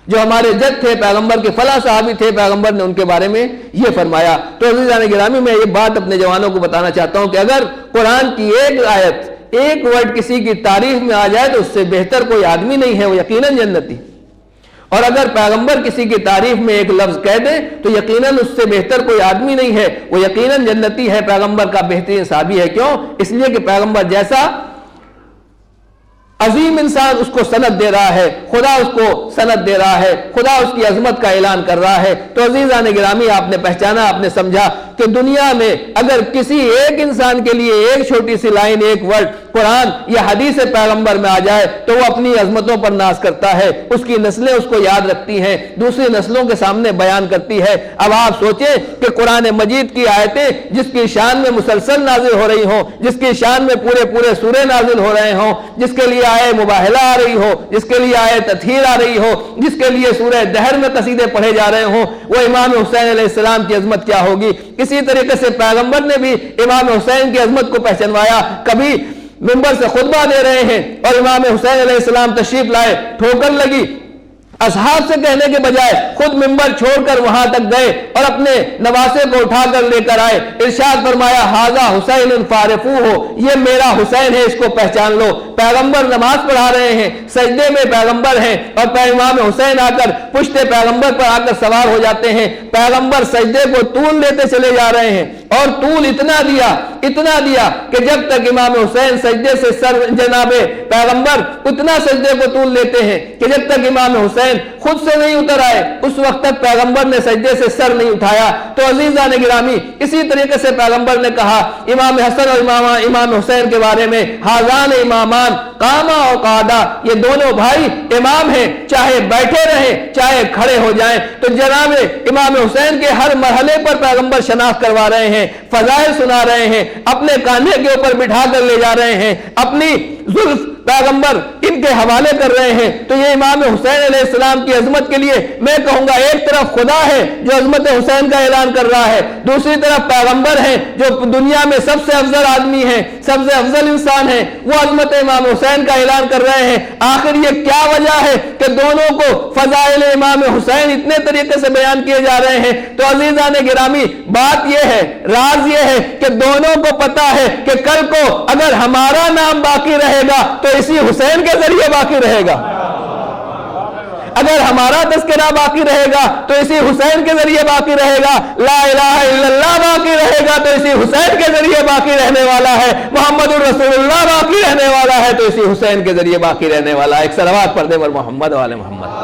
B: جو ہمارے جد تھے، پیغمبر کے فلاں صحابی تھے، پیغمبر نے ان کے بارے میں یہ فرمایا۔ تو عزیزان گرامی، میں یہ بات اپنے جوانوں کو بتانا چاہتا ہوں کہ اگر قرآن کی ایک آیت، ایک ورڈ کسی کی تعریف میں آ جائے تو اس سے بہتر کوئی آدمی نہیں ہے، وہ یقیناً جنتی۔ اور اگر پیغمبر کسی کی تعریف میں ایک لفظ کہہ دے تو یقیناً اس سے بہتر کوئی آدمی نہیں ہے، وہ یقیناً جنتی ہے، پیغمبر کا بہترین صحابی ہے۔ کیوں؟ اس لیے کہ پیغمبر جیسا عظیم انسان اس کو سند دے رہا ہے، خدا اس کو سند دے رہا ہے، خدا اس کی عظمت کا اعلان کر رہا ہے۔ تو عزیزان گرامی، آپ نے پہچانا، آپ نے سمجھا کہ دنیا میں اگر کسی ایک انسان کے لیے ایک چھوٹی سی لائن، ایک ورڈ قرآن یا حدیث پیغمبر میں آ جائے تو وہ اپنی عظمتوں پر ناز کرتا ہے، اس کی نسلیں اس کو یاد رکھتی ہیں، دوسری نسلوں کے سامنے بیان کرتی ہے۔ اب آپ سوچیں کہ قرآن مجید کی آیتیں جس کی شان میں مسلسل نازل ہو رہی ہوں، جس کی شان میں پورے سورے نازل ہو رہے ہوں، جس کے لیے آئے مباہلہ آ رہی ہو، جس کے لیے آئے تطہیر آ رہی ہو، جس کے لیے سورہ دہر میں قصیدے پڑھے جا رہے ہوں، وہ امام حسین علیہ السلام کی عظمت کیا ہوگی۔ اسی طریقے سے پیغمبر نے بھی امام حسین کی عظمت کو پہچانوایا۔ کبھی منبر سے خطبہ دے رہے ہیں اور امام حسین علیہ السلام تشریف لائے، ٹھوکر لگی، اصحاب سے کہنے کے بجائے خود منبر چھوڑ کر وہاں تک گئے اور اپنے نواسے کو اٹھا کر لے کر آئے، ارشاد فرمایا ھذا حسین فارفوہ، یہ میرا حسین ہے، اس کو پہچان لو۔ پیغمبر نماز پڑھا رہے ہیں، سجدے میں پیغمبر ہیں، اور امام حسین آ کر پشت پیغمبر پر آ کر سوار ہو جاتے ہیں۔ پیغمبر سجدے کو طول دیتے چلے جا رہے ہیں، اور طول اتنا دیا کہ جب تک امام حسین سجدے سے سر، جناب پیغمبر اتنا سجدے کو طول لیتے ہیں کہ جب تک امام حسین خود سے نہیں اتر آئے اس وقت تک پیغمبر نے سجدے سے سر نہیں اٹھایا۔ تو عزیزان گرامی، اسی طریقے سے پیغمبر نے کہا امام حسن اور امام حسین کے بارے میں، ھذان امامان قاما و قعدا، یہ دونوں بھائی امام ہیں، چاہے بیٹھے رہیں چاہے کھڑے ہو جائیں۔ تو جناب امام حسین کے ہر مرحلے پر پیغمبر شناخت کروا رہے ہیں، فضائل سنا رہے ہیں، اپنے کاندھے کے اوپر بٹھا کر لے جا رہے ہیں، اپنی زلف پیغمبر ان کے حوالے کر رہے ہیں، تو یہ امام حسین علیہ السلام کی عظمت کے لیے میں کہوں گا ایک طرف خدا ہے جو عظمت حسین کا اعلان کر رہا ہے، دوسری طرف پیغمبر ہیں جو دنیا میں سب سے افضل آدمی ہیں، سب سے افضل انسان ہیں، وہ عظمت امام حسین کا اعلان کر رہے ہیں۔ آخر یہ کیا وجہ ہے کہ دونوں کو فضائل امام حسین اتنے طریقے سے بیان کیے جا رہے ہیں؟ تو عزیزان گرامی، بات یہ ہے، راز یہ ہے کہ دونوں کو پتا ہے کہ کل کو اگر ہمارا نام باقی رہے گا تو اسی حسین کے ذریعے باقی رہے گا، اگر ہمارا تذکرہ باقی رہے گا تو اسی حسین کے ذریعے باقی رہے گا، لا الہ الا اللہ باقی رہے گا تو اسی حسین کے ذریعے باقی رہنے والا ہے، محمد الرسول اللہ باقی رہنے والا ہے تو اسی حسین کے ذریعے باقی رہنے والا ہے۔ ایک صلوات پڑھ دیں بر محمد وآل محمد۔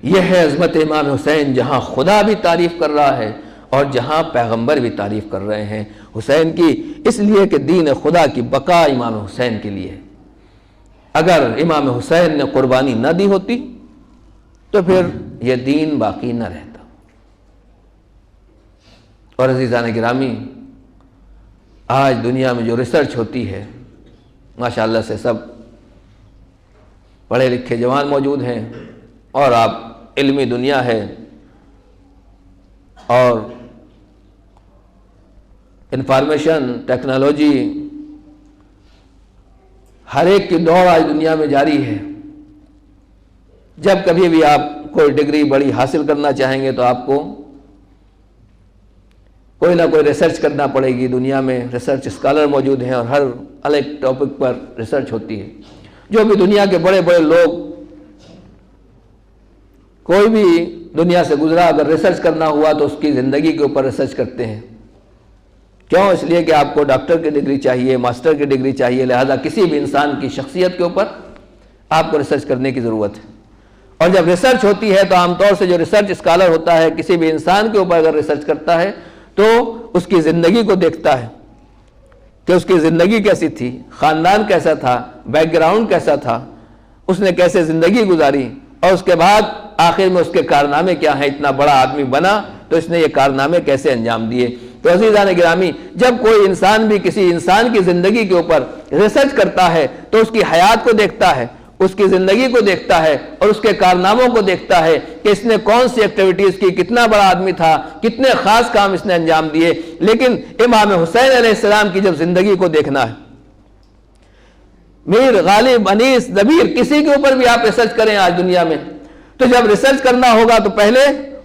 B: یہ ہے عظمت امام حسین، جہاں خدا بھی تعریف کر رہا ہے اور جہاں پیغمبر بھی تعریف کر رہے ہیں حسین کی، اس لیے کہ دین خدا کی بقا امام حسین کے لیے۔ اگر امام حسین نے قربانی نہ دی ہوتی تو پھر یہ دین باقی نہ رہتا۔ اور عزیزان گرامی، آج دنیا میں جو ریسرچ ہوتی ہے، ماشاءاللہ سے سب پڑھے لکھے جوان موجود ہیں، اور آپ علمی دنیا ہے اور انفارمیشن ٹیکنالوجی، ہر ایک کی دوڑ آج دنیا میں جاری ہے۔ جب کبھی بھی آپ کوئی ڈگری بڑی حاصل کرنا چاہیں گے تو آپ کو کوئی نہ کوئی ریسرچ کرنا پڑے گی۔ دنیا میں ریسرچ اسکالر موجود ہیں اور ہر الگ ٹاپک پر ریسرچ ہوتی ہے۔ جو بھی دنیا کے بڑے بڑے لوگ، کوئی بھی دنیا سے گزرا، اگر ریسرچ کرنا ہوا تو اس کی زندگی کے اوپر ریسرچ کرتے ہیں۔ کیوں؟ اس لیے کہ آپ کو ڈاکٹر کی ڈگری چاہیے، ماسٹر کی ڈگری چاہیے، لہذا کسی بھی انسان کی شخصیت کے اوپر آپ کو ریسرچ کرنے کی ضرورت ہے۔ اور جب ریسرچ ہوتی ہے تو عام طور سے جو ریسرچ اسکالر ہوتا ہے کسی بھی انسان کے اوپر اگر ریسرچ کرتا ہے تو اس کی زندگی کو دیکھتا ہے کہ اس کی زندگی کیسی تھی، خاندان کیسا تھا، بیک گراؤنڈ کیسا تھا، اس نے کیسے زندگی گزاری، اور اس کے بعد آخر میں اس کے کارنامے کیا ہیں۔ اتنا بڑا آدمی بنا تو اس نے یہ کارنامے کیسے انجام دیے۔ تو عزیزان گرامی، جب کوئی انسان بھی کسی انسان کی زندگی کے اوپر ریسرچ کرتا ہے تو اس کی حیات کو دیکھتا ہے، اس کی زندگی کو دیکھتا ہے اور اس کے کارناموں کو دیکھتا ہے کہ اس نے کون سی ایکٹیویٹیز کی، کتنا بڑا آدمی تھا، کتنے خاص کام اس نے انجام دیے۔ لیکن امام حسین علیہ السلام کی جب زندگی کو دیکھنا ہے، میر، غالب، انیس، ظبیر، کسی کے اوپر بھی آپ ریسرچ کریں آج دنیا میں، تو جب ریسرچ کرنا ہوگا تو پہلے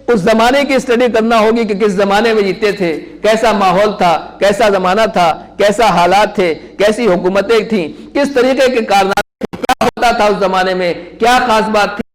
B: اس زمانے کی اسٹڈی کرنا ہوگی کہ کس زمانے میں جیتے تھے، کیسا ماحول تھا، کیسا زمانہ تھا، کیسا حالات تھے، کیسی حکومتیں تھیں، کس طریقے کے کارنامے، کیا ہوتا تھا اس زمانے میں، کیا خاص بات تھی۔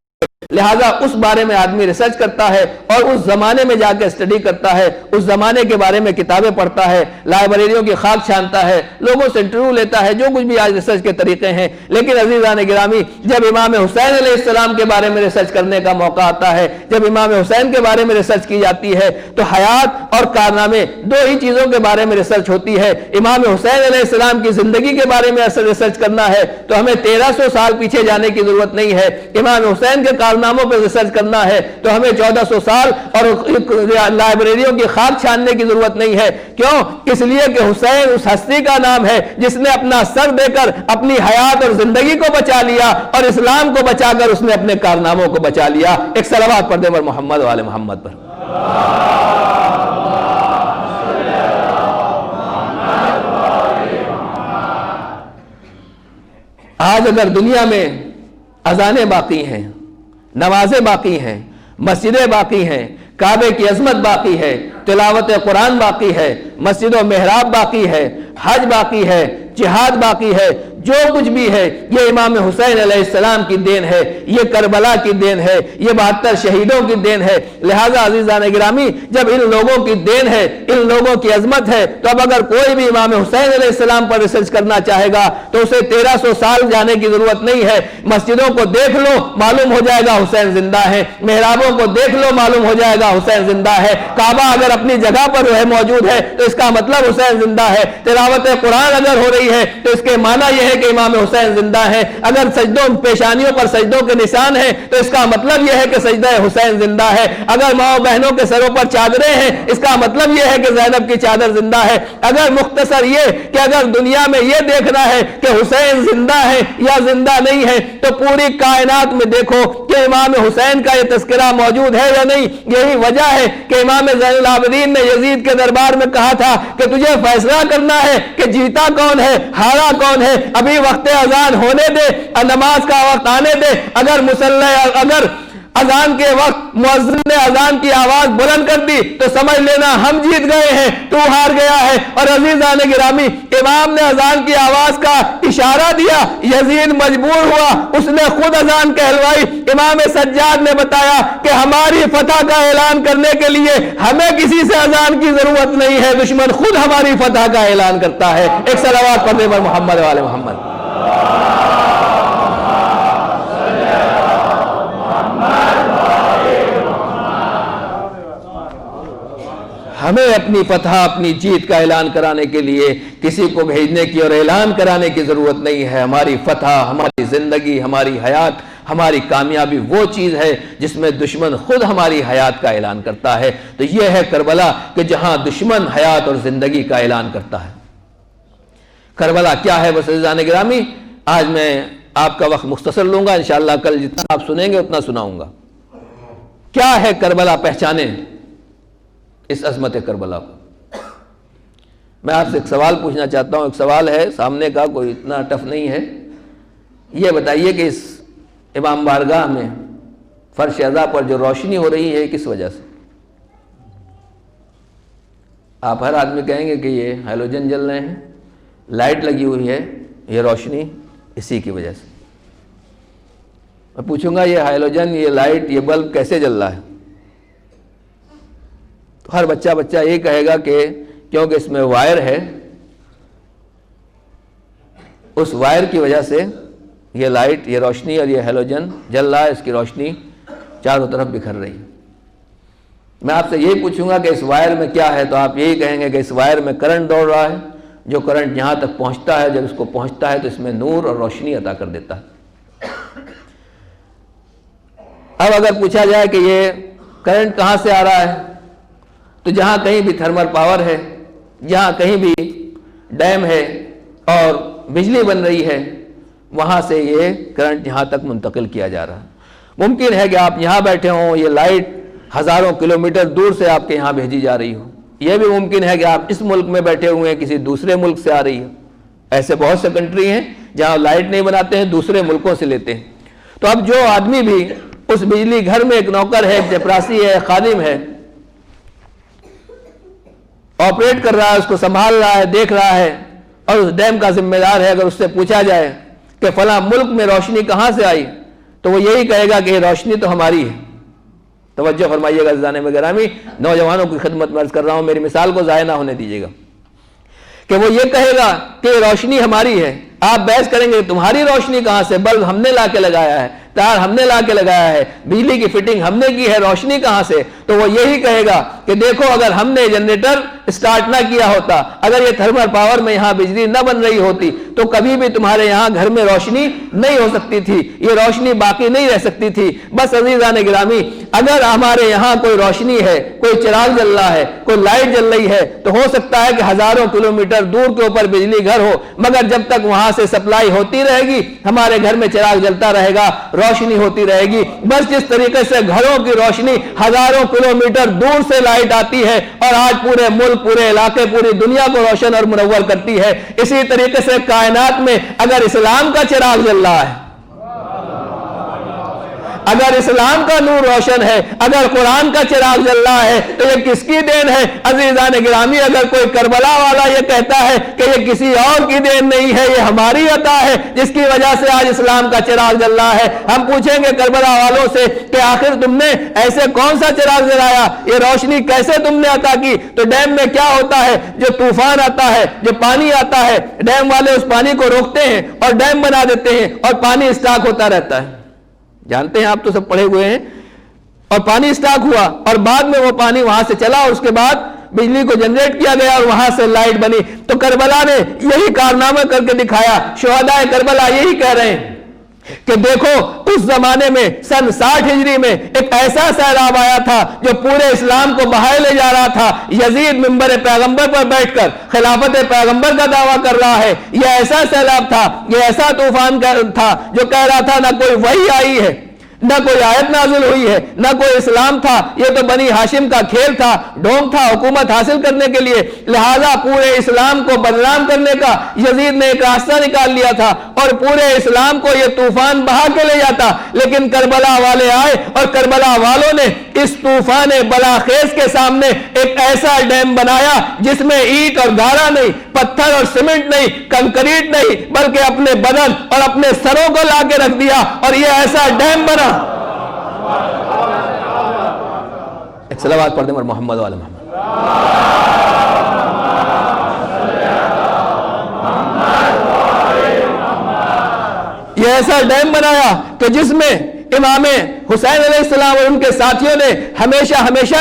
B: لہٰذا اس بارے میں آدمی ریسرچ کرتا ہے اور اس زمانے میں جا کے اسٹڈی کرتا ہے، اس زمانے کے بارے میں کتابیں پڑھتا ہے، لائبریریوں کی خاک چھانتا ہے، لوگوں سے انٹرویو لیتا ہے، جو کچھ بھی آج ریسرچ کے طریقے ہیں۔ لیکن عزیزان گرامی، جب امام حسین علیہ السلام کے بارے میں ریسرچ کرنے کا موقع آتا ہے، جب امام حسین کے بارے میں ریسرچ کی جاتی ہے تو حیات اور کارنامے، دو ہی چیزوں کے بارے میں ریسرچ ہوتی ہے۔ امام حسین علیہ السلام کی زندگی کے بارے میں ریسرچ کرنا ہے تو ہمیں 1300 سال پیچھے جانے کی ضرورت نہیں ہے۔ امام حسین کے کارناموں پہ ریسرچ کرنا ہے تو ہمیں 1400 سال اور لائبریریوں کی خاک چھاننے کی ضرورت نہیں ہے۔ کیوں؟ اس لیے کہ حسین اس ہستی کا نام ہے جس نے اپنا سر دے کر اپنی حیات اور زندگی کو بچا لیا اور اسلام کو بچا کر اس نے اپنے کارناموں کو بچا لیا۔ ایک صلوات پڑھ دیں پر محمد وآل محمد پر۔ آج اگر دنیا میں اذانیں باقی ہیں، نمازیں باقی ہیں، مسجدیں باقی ہیں، کعبے کی عظمت باقی ہے، تلاوت قرآن باقی ہے، مسجد و محراب باقی ہے، حج باقی ہے، جہاد باقی ہے، جو کچھ بھی ہے یہ امام حسین علیہ السلام کی دین ہے، یہ کربلا کی دین ہے، یہ 72 شہیدوں کی دین ہے۔ لہٰذا عزیزان گرامی، جب ان لوگوں کی دین ہے، ان لوگوں کی عظمت ہے، تو اب اگر کوئی بھی امام حسین علیہ السلام پر ریسرچ کرنا چاہے گا تو اسے 1300 سال جانے کی ضرورت نہیں ہے۔ مسجدوں کو دیکھ لو، معلوم ہو جائے گا حسین زندہ ہے، محرابوں کو دیکھ لو، معلوم ہو جائے گا حسین زندہ ہے، کعبہ اگر اپنی جگہ پر موجود ہے تو اس کا مطلب حسین زندہ ہے، تلاوت قرآن اگر ہو رہی ہے تو اس کے معنی یہ ہے ہے کہ امام حسین زندہ ہیں. اگر سجدوں پیشانیوں پر سجدوں کے نشان ہیں تو اس کا مطلب یہ ہے کہ سجدہ حسین زندہ ہے. اگر ماں بہنوں کے سروں پر چادریں ہیں اس کا مطلب یہ ہے کہ زینب کی چادر زندہ ہے. اگر مختصر یہ کہ اگر دنیا میں یہ دیکھنا ہے کہ حسین زندہ ہے یا زندہ نہیں ہے تو پوری کائنات میں دیکھو کہ امام حسین کا یہ تذکرہ موجود ہے یا نہیں. یہی وجہ ہے کہ امام زین العابدین نے یزید کے دربار میں کہا تھا کہ تجھے فیصلہ کرنا ہے کہ جیتا کون ہے ہارا کون ہے. ابھی وقت اذان ہونے دے اور نماز کا وقت آنے دے. اگر اذان کے وقت مؤذن نے اذان کی آواز بلند کر دی تو سمجھ لینا ہم جیت گئے ہیں, تو ہار گیا ہے. اور عزیزان گرامی, امام نے اذان کی آواز کا اشارہ دیا, یزید مجبور ہوا, اس نے خود اذان کہلوائی. امام سجاد نے بتایا کہ ہماری فتح کا اعلان کرنے کے لیے ہمیں کسی سے اذان کی ضرورت نہیں ہے, دشمن خود ہماری فتح کا اعلان کرتا ہے. ایک صلوات پڑھنے پر محمد والے محمد. ہمیں اپنی فتح اپنی جیت کا اعلان کرانے کے لیے کسی کو بھیجنے کی اور اعلان کرانے کی ضرورت نہیں ہے. ہماری فتح, ہماری زندگی, ہماری حیات, ہماری کامیابی وہ چیز ہے جس میں دشمن خود ہماری حیات کا اعلان کرتا ہے. تو یہ ہے کربلا کہ جہاں دشمن حیات اور زندگی کا اعلان کرتا ہے. کربلا کیا ہے بس عزیزان گرامی, آج میں آپ کا وقت مختصر لوں گا, انشاءاللہ کل جتنا آپ سنیں گے اتنا سناؤں گا. کیا ہے کربلا, پہچانیں اس عظمت کربلا کو. میں آپ سے ایک سوال پوچھنا چاہتا ہوں. ایک سوال ہے سامنے کا, کوئی اتنا ٹف نہیں ہے. یہ بتائیے کہ اس امام بارگاہ میں فرش اعضاء پر جو روشنی ہو رہی ہے کس وجہ سے؟ آپ ہر آدمی کہیں گے کہ یہ ہیلوجن جل رہے ہیں, لائٹ لگی ہوئی ہے, یہ روشنی اسی کی وجہ سے. میں پوچھوں گا یہ ہیلوجن, یہ لائٹ, یہ بلب کیسے جل رہا ہے؟ تو ہر بچہ یہ کہے گا کہ کیونکہ اس میں وائر ہے, اس وائر کی وجہ سے یہ لائٹ, یہ روشنی اور یہ ہیلوجن جل رہا ہے, اس کی روشنی چاروں طرف بکھر رہی ہے. میں آپ سے یہی پوچھوں گا کہ اس وائر میں کیا ہے, تو آپ یہی کہیں گے کہ اس وائر میں کرنٹ دوڑ رہا ہے, جو کرنٹ یہاں تک پہنچتا ہے, جب اس کو پہنچتا ہے تو اس میں نور اور روشنی عطا کر دیتا ہے. اب اگر پوچھا جائے کہ یہ کرنٹ کہاں سے آ رہا ہے, تو جہاں کہیں بھی تھرمل پاور ہے, جہاں کہیں بھی ڈیم ہے اور بجلی بن رہی ہے, وہاں سے یہ کرنٹ یہاں تک منتقل کیا جا رہا ہے. ممکن ہے کہ آپ یہاں بیٹھے ہوں, یہ لائٹ ہزاروں کلومیٹر دور سے آپ کے یہاں بھیجی جا رہی ہو. یہ بھی ممکن ہے کہ آپ اس ملک میں بیٹھے ہوئے ہیں, کسی دوسرے ملک سے آ رہی ہے. ایسے بہت سے کنٹری ہیں جہاں لائٹ نہیں بناتے ہیں, دوسرے ملکوں سے لیتے ہیں. تو اب جو آدمی بھی اس بجلی گھر میں ایک نوکر ہے, ایک چپراسی ہے, خادم ہے, آپریٹ کر رہا ہے, اس کو سنبھال رہا ہے, دیکھ رہا ہے, اور اس ڈیم کا ذمہ دار ہے, اگر اس سے پوچھا جائے کہ فلاں ملک میں روشنی کہاں سے آئی, تو وہ یہی کہے گا کہ یہ روشنی تو ہماری ہے. توجہ فرمائیے گا عزیزان گرامی, نوجوانوں کی خدمت میں عرض کر رہا ہوں, میری مثال کو ضائع نہ ہونے دیجیے گا, کہ وہ یہ کہے گا کہ یہ روشنی ہماری ہے. آپ بحث کریں گے تمہاری روشنی کہاں سے, بلب ہم نے لا کے لگایا ہے, تار ہم نے لا کے لگایا ہے, بجلی کی فٹنگ ہم نے کی ہے, روشنی کہاں سے؟ تو وہ یہی کہے گا کہ دیکھو اگر ہم نے جنریٹر سٹارٹ نہ کیا ہوتا, اگر یہ تھرمل پاور میں یہاں بجلی نہ بن رہی ہوتی, تو کبھی بھی تمہارے یہاں گھر میں روشنی نہیں ہو سکتی تھی, یہ روشنی باقی نہیں رہ سکتی تھی. بس عزیزان گرامی, اگر ہمارے یہاں کوئی روشنی ہے, کوئی چراغ جل رہا ہے, کوئی لائٹ جل رہی ہے, تو ہو سکتا ہے کہ ہزاروں کلومیٹر دور کے اوپر بجلی گھر ہو, مگر جب تک وہاں سے سپلائی ہوتی رہے گی, ہمارے گھر میں چراغ جلتا رہے گا, روشنی ہوتی رہے گی. بس جس طریقے سے گھروں کی روشنی ہزاروں کلومیٹر دور سے لائٹ آتی ہے اور آج پورے ملک, پورے علاقے, پوری دنیا کو روشن اور منور کرتی ہے, اسی طریقے سے کائنات میں اگر اسلام کا چراغ جل رہا ہے, اگر اسلام کا نور روشن ہے, اگر قرآن کا چراغ جل رہا ہے, تو یہ کس کی دین ہے؟ عزیزان گرامی, اگر کوئی کربلا والا یہ کہتا ہے کہ یہ کسی اور کی دین نہیں ہے, یہ ہماری عطا ہے جس کی وجہ سے آج اسلام کا چراغ جل رہا ہے, ہم پوچھیں گے کربلا والوں سے کہ آخر تم نے ایسے کون سا چراغ جلایا, یہ روشنی کیسے تم نے عطا کی؟ تو ڈیم میں کیا ہوتا ہے, جو طوفان آتا ہے, جو پانی آتا ہے, ڈیم والے اس پانی کو روکتے ہیں اور ڈیم بنا دیتے ہیں, اور پانی اسٹاک ہوتا رہتا ہے. جانتے ہیں آپ تو سب پڑھے ہوئے ہیں. اور پانی اسٹاک ہوا, اور بعد میں وہ پانی وہاں سے چلا, اور اس کے بعد بجلی کو جنریٹ کیا گیا اور وہاں سے لائٹ بنی. تو کربلا نے یہی کارنامہ کر کے دکھایا. شہداء کربلا یہی کہہ رہے ہیں کہ دیکھو اس زمانے میں سن 60 ہجری میں ایک ایسا سیلاب آیا تھا جو پورے اسلام کو بہائے لے جا رہا تھا. یزید منبر پیغمبر پر بیٹھ کر خلافت پیغمبر کا دعویٰ کر رہا ہے. یہ ایسا سیلاب تھا, یہ ایسا طوفان تھا جو کہہ رہا تھا نہ کوئی وحی آئی ہے, نہ کوئی آیت نازل ہوئی ہے, نہ کوئی اسلام تھا, یہ تو بنی ہاشم کا کھیل تھا, ڈھونگ تھا حکومت حاصل کرنے کے لیے. لہذا پورے اسلام کو بدنام کرنے کا یزید نے ایک راستہ نکال لیا تھا اور پورے اسلام کو یہ طوفان بہا کے لے جاتا. لیکن کربلا والے آئے اور کربلا والوں نے اس طوفان بلاخیز کے سامنے ایک ایسا ڈیم بنایا جس میں اینٹ اور گارا نہیں, پتھر اور سیمنٹ نہیں, کنکریٹ نہیں, بلکہ اپنے بدن اور اپنے سروں کو لا کے رکھ دیا اور یہ ایسا ڈیم بنا. ایک صلوات پڑھ دیں اور محمد والے محمد. یہ ایسا ڈیم بنایا کہ جس میں امام حسین علیہ السلام اور ان کے ساتھیوں نے ہمیشہ ہمیشہ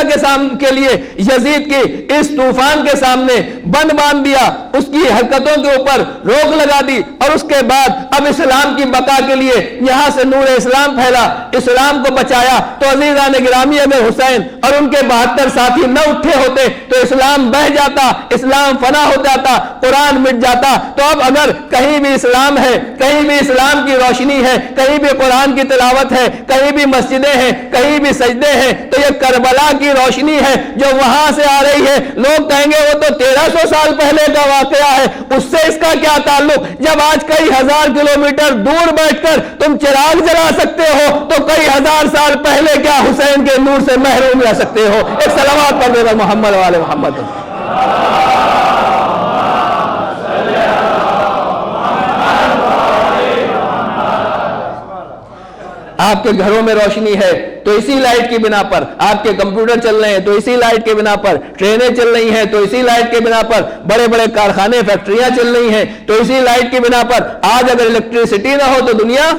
B: کے لیے یزید کی اس طوفان کے سامنے بند باندھ دیا, اس کی حرکتوں کے اوپر روک لگا دی. اور اس کے بعد اب اسلام کی بقا کے لیے یہاں سے نور اسلام پھیلا, اسلام کو بچایا. تو عزیزان گرامی اگر حسین اور ان کے 72 ساتھی نہ اٹھے ہوتے تو اسلام بہہ جاتا, اسلام فنا ہو جاتا, قرآن مٹ جاتا. تو اب اگر کہیں بھی اسلام ہے, کہیں بھی اسلام کی روشنی ہے, کہیں بھی قرآن کی تلاوت ہے, کہیں بھی مسجدیں ہیں, کہیں بھی سجدے ہیں, تو یہ کربلا کی روشنی ہے جو وہاں سے آ رہی ہے. لوگ کہیں گے وہ تو 1300 سال پہلے کا واقعہ ہے, اس سے اس کا کیا تعلق؟ جب آج کئی ہزار کلومیٹر دور بیٹھ کر تم چراغ جلا سکتے ہو تو کئی ہزار سال پہلے کیا حسین کے نور سے محروم رہ سکتے ہو؟ ایک صلوات پڑھ دے محمد والے محمد. آپ کے گھروں میں روشنی ہے تو اسی لائٹ کی بنا پر, آپ کے کمپیوٹر چل رہے ہیں تو اسی لائٹ کے بنا پر, ٹرینیں چل رہی ہیں تو اسی لائٹ کے بنا پر, بڑے بڑے کارخانے فیکٹریاں چل رہی ہیں تو اسی لائٹ کی بنا پر. آج اگر الیکٹریسٹی نہ ہو تو دنیا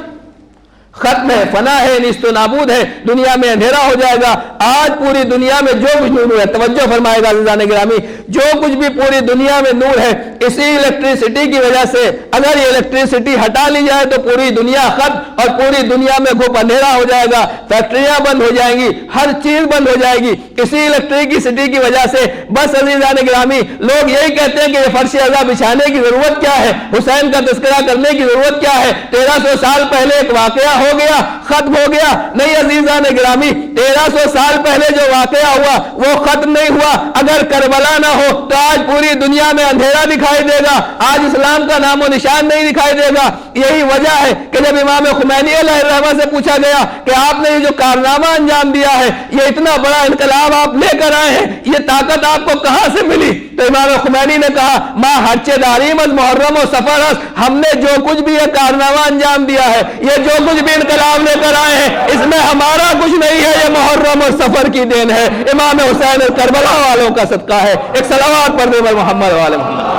B: ختم ہے, فنا ہے, نیست و نابود ہے, دنیا میں اندھیرا ہو جائے گا. آج پوری دنیا میں جو کچھ نور ہے, توجہ فرمائے گا عزیزان گرامی, جو کچھ بھی پوری دنیا میں نور ہے اسی الیکٹریسٹی کی وجہ سے. اگر یہ الیکٹریسٹی ہٹا لی جائے تو پوری دنیا ختم اور پوری دنیا میں گھپ اندھیرا ہو جائے گا, فیکٹریاں بند ہو جائیں گی, ہر چیز بند ہو جائے گی اسی الیکٹریسٹی کی وجہ سے. بس عزیزان گرامی, لوگ یہی کہتے ہیں کہ یہ فرش ازا بچھانے کی ضرورت کیا ہے, حسین کا تذکرہ کرنے کی ضرورت کیا ہے, 1300 سال پہلے ایک واقعہ ہو گیا, ختم ہو گیا. نہیں عزیزان گرامی, 1300 سال پہلے جو واقعہ ہوا وہ ختم نہیں ہوا. اگر کربلا نہ ہو تو آج پوری دنیا میں اندھیرا دکھائی دے گا, آج اسلام کا نام و نشان نہیں دکھائی دے گا. یہی وجہ ہے کہ جب امام خمینی علیہ الرحمہ سے پوچھا گیا کہ آپ نے یہ جو کارنامہ انجام دیا ہے, یہ اتنا بڑا انقلاب آپ لے کر آئے ہیں, یہ طاقت آپ کو کہاں سے ملی؟ تو امام خمینی نے کہا ما حج داریم از محرم و سفر است, ہم نے جو کچھ بھی یہ کارنامہ انجام دیا ہے, یہ جو کچھ بھی انقلاب لے کر آئے ہیں, اس میں ہمارا کچھ نہیں ہے, یہ محرم اور سفر کی دین ہے, امام حسین کربلا والوں کا صدقہ ہے. ایک صلوات پڑھ دیں محمد والے محمد.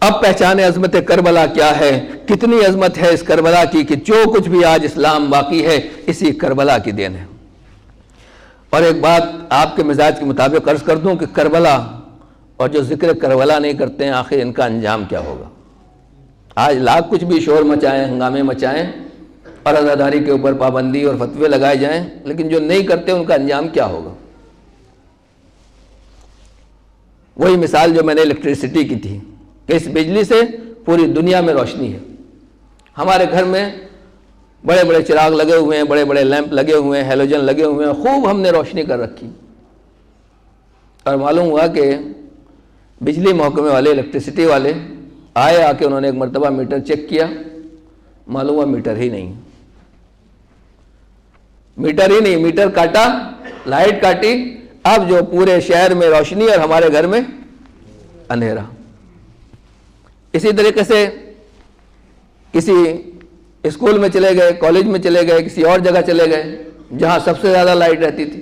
B: اب پہچانے عظمت کربلا کیا ہے, کتنی عظمت ہے اس کربلا کی کہ جو کچھ بھی آج اسلام باقی ہے اسی کربلا کی دین ہے. اور ایک بات آپ کے مزاج کے مطابق عرض کر دوں کہ کربلا اور جو ذکر کربلا نہیں کرتے ہیں آخر ان کا انجام کیا ہوگا؟ آج لاکھ کچھ بھی شور مچائیں, ہنگامے مچائیں اور عزاداری کے اوپر پابندی اور فتوے لگائے جائیں, لیکن جو نہیں کرتے ان کا انجام کیا ہوگا؟ وہی مثال جو میں نے الیکٹریسٹی کی تھی کہ اس بجلی سے پوری دنیا میں روشنی ہے. ہمارے گھر میں بڑے بڑے چراغ لگے ہوئے ہیں, بڑے بڑے لیمپ لگے ہوئے ہیں, ہیلوجن لگے ہوئے ہیں, خوب ہم نے روشنی کر رکھی. اور معلوم ہوا کہ بجلی محکمے والے, الیکٹریسٹی والے آئے, آ کے انہوں نے ایک مرتبہ میٹر چیک کیا, معلوم ہوا میٹر ہی نہیں, میٹر ہی نہیں, میٹر کاٹا, لائٹ کاٹی, اب جو پورے شہر میں روشنی اور ہمارے گھر میں اندھیرا. اسی طریقے سے کسی اسکول میں چلے گئے, کالج میں چلے گئے, کسی اور جگہ چلے گئے جہاں سب سے زیادہ لائٹ رہتی تھی,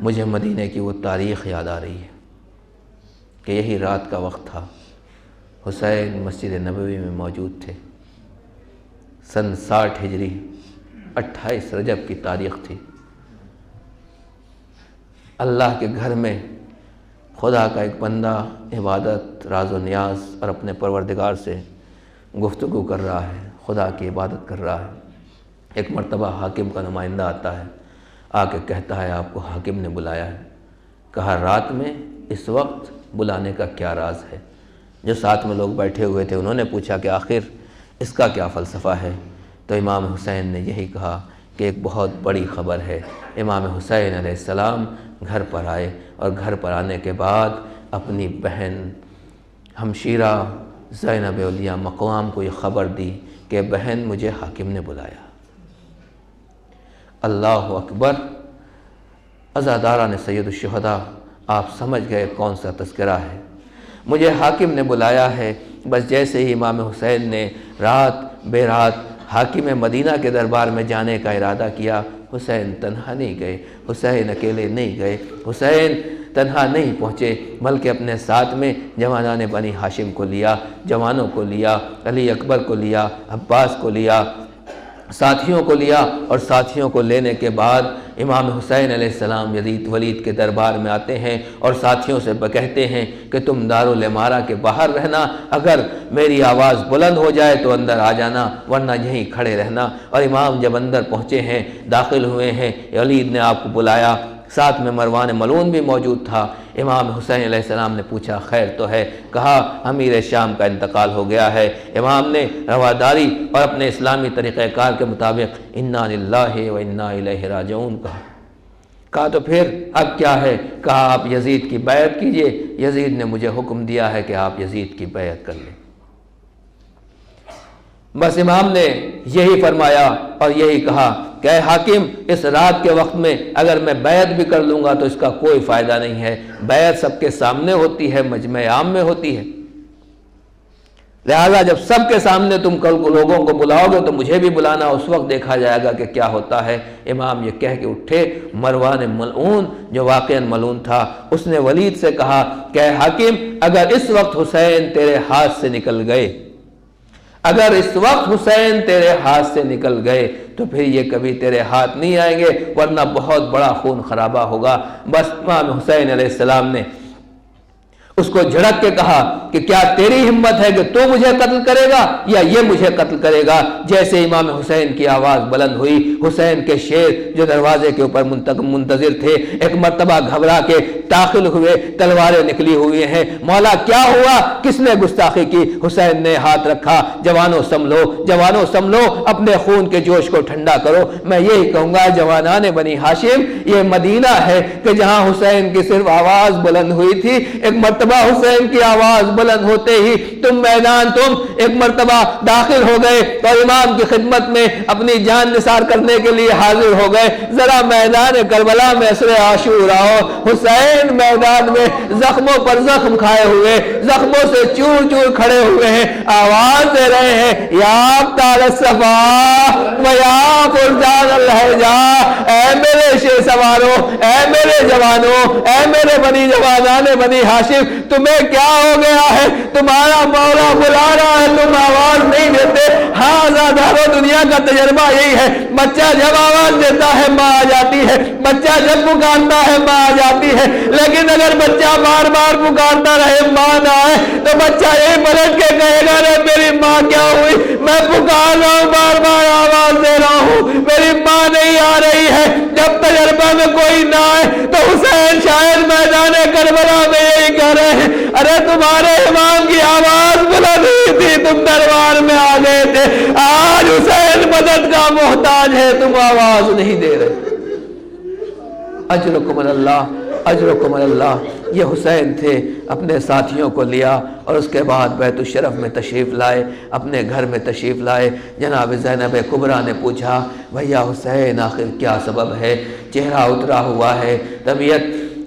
B: مجھے مدینہ کی وہ تاریخ یاد آ رہی ہے کہ یہی رات کا وقت تھا، حسین مسجد نبوی میں موجود تھے، سن 60 ہجری 28 رجب کی تاریخ تھی۔ اللہ کے گھر میں خدا کا ایک بندہ عبادت، راز و نیاز اور اپنے پروردگار سے گفتگو کر رہا ہے، خدا کی عبادت کر رہا ہے۔ ایک مرتبہ حاکم کا نمائندہ آتا ہے، آ کے کہتا ہے آپ کو حاکم نے بلایا ہے۔ کہا رات میں اس وقت بلانے کا کیا راز ہے؟ جو ساتھ میں لوگ بیٹھے ہوئے تھے انہوں نے پوچھا کہ آخر اس کا کیا فلسفہ ہے؟ تو امام حسین نے یہی کہا کہ ایک بہت بڑی خبر ہے۔ امام حسین علیہ السلام گھر پر آئے اور گھر پر آنے کے بعد اپنی بہن ہمشیرہ زینب اولیاء مقام کو یہ خبر دی کہ بہن مجھے حاکم نے بلایا۔ اللہ اکبر! عزاداران سید الشہداء، آپ سمجھ گئے کون سا تذکرہ ہے۔ مجھے حاکم نے بلایا ہے۔ بس جیسے ہی امام حسین نے رات بے رات حاکم مدینہ کے دربار میں جانے کا ارادہ کیا، حسین تنہا نہیں گئے، حسین اکیلے نہیں گئے، حسین تنہا نہیں پہنچے، بلکہ اپنے ساتھ میں جوانان بنی ہاشم کو لیا، جوانوں کو لیا، علی اکبر کو لیا، عباس کو لیا، ساتھیوں کو لیا، اور ساتھیوں کو لینے کے بعد امام حسین علیہ السلام ولید کے دربار میں آتے ہیں اور ساتھیوں سے کہتے ہیں کہ تم دارالعمارہ کے باہر رہنا، اگر میری آواز بلند ہو جائے تو اندر آ جانا، ورنہ یہیں کھڑے رہنا۔ اور امام جب اندر پہنچے ہیں، داخل ہوئے ہیں، ولید نے آپ کو بلایا، ساتھ میں مروان ملعون بھی موجود تھا۔ امام حسین علیہ السلام نے پوچھا خیر تو ہے؟ کہا امیر شام کا انتقال ہو گیا ہے۔ امام نے رواداری اور اپنے اسلامی طریقہ کار کے مطابق انا للہ و انا الیہ راجعون کہا تو پھر اب کیا ہے؟ کہا آپ یزید کی بیعت کیجئے، یزید نے مجھے حکم دیا ہے کہ آپ یزید کی بیعت کر لیں۔ بس امام نے یہی فرمایا اور یہی کہا کہ اے حاکم، اس رات کے وقت میں اگر میں بیعت بھی کر لوں گا تو اس کا کوئی فائدہ نہیں ہے، بیعت سب کے سامنے ہوتی ہے، مجمع عام میں ہوتی ہے، لہذا جب سب کے سامنے تم کل کو لوگوں کو بلاؤ گے تو مجھے بھی بلانا، اس وقت دیکھا جائے گا کہ کیا ہوتا ہے۔ امام یہ کہہ کے اٹھے۔ مروان ملعون جو واقعاً ملعون تھا، اس نے ولید سے کہا کہ اے حاکم، اگر اس وقت حسین تیرے ہاتھ سے نکل گئے، اگر اس وقت حسین تیرے ہاتھ سے نکل گئے تو پھر یہ کبھی تیرے ہاتھ نہیں آئیں گے، ورنہ بہت بڑا خون خرابہ ہوگا۔ بس امام حسین علیہ السلام نے اس کو جھڑک کے کہا کہ کیا تیری ہمت ہے کہ تو مجھے قتل کرے گا یا یہ مجھے قتل کرے گا؟ جیسے امام حسین کی آواز بلند ہوئی، حسین کے شیر جو دروازے کے اوپر منتظر تھے ایک مرتبہ گھبرا کے داخل ہوئے، تلواریں نکلی ہوئی ہیں۔ مولا کیا ہوا؟ کس نے گستاخی کی؟ حسین نے ہاتھ رکھا، جوانوں سنبھلو، جوانوں سنبھلو، اپنے خون کے جوش کو ٹھنڈا کرو۔ میں یہی کہوں گا جوانان بنی ہاشم، یہ مدینہ ہے کہ جہاں حسین کی صرف آواز بلند ہوئی تھی، ایک مرتبہ حسین کی آواز بلند ہوتے ہی تم ایک مرتبہ داخل ہو گئے اور امام کی خدمت میں اپنی جان نثار کرنے کے لیے حاضر ہو گئے۔ ذرا میدان کربلا میں عصر عاشور آؤ، حسین میدان میں زخموں پر زخم کھائے ہوئے، زخموں سے چور چور کھڑے ہوئے ہیں، آواز دے رہے ہیں یا ابطال الصفا و یا فرزان الحجا، اے میرے شیر سواروں، اے میرے جوانوں، اے میرے جوانان بنی ہاشم، تمہیں کیا ہو گیا ہے؟ تمہارا مولا بلا رہا ہے، تم آواز نہیں دیتے۔ ہاں آزادارو، دنیا کا تجربہ یہی ہے، بچہ جب آواز دیتا ہے ماں آ جاتی ہے، بچہ جب پکارتا ہے ماں آ جاتی ہے، لیکن اگر بچہ بار بار پکارتا رہے ماں نہ آئے تو بچہ یہی پلٹ کے کہے گا رے میری ماں کیا ہوئی؟ میں پکار رہا ہوں، بار بار آواز دے رہا ہوں، میری ماں نہیں آ رہی ہے۔ جب تجربہ میں کوئی نہ آئے تو حسین شاید میدان کربلا میں یہی کہہ رہے ہیں ارے تمہارے امام کی آواز بلند ہوئی تھی، تم دربار میں آ گئے تھے، آج حسین مدد کا محتاج ہے، تم آواز نہیں دے رہے۔ اجرکم اللہ، اجرکم اللہ۔ یہ حسین تھے، اپنے ساتھیوں کو لیا اور اس کے بعد بیت الشرف میں تشریف لائے، اپنے گھر میں تشریف لائے۔ جناب زینب کبریٰ نے پوچھا بھیا حسین آخر کیا سبب ہے؟ چہرہ اترا ہوا ہے، طبیعت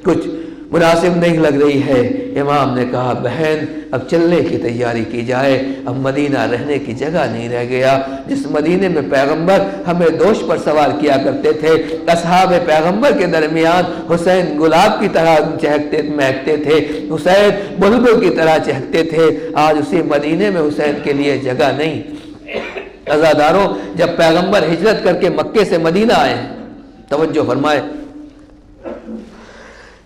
B: کچھ مناسب نہیں لگ رہی ہے۔ امام نے کہا بہن اب چلنے کی تیاری کی جائے، اب مدینہ رہنے کی جگہ نہیں رہ گیا۔ جس مدینے میں پیغمبر ہمیں دوش پر سوار کیا کرتے تھے، اصحاب پیغمبر کے درمیان حسین گلاب کی طرح مہکتے تھے، حسین بلبل کی طرح چہکتے تھے، آج اسی مدینے میں حسین کے لیے جگہ نہیں۔ عزاداروں، جب پیغمبر ہجرت کر کے مکے سے مدینہ آئے، توجہ فرمائے،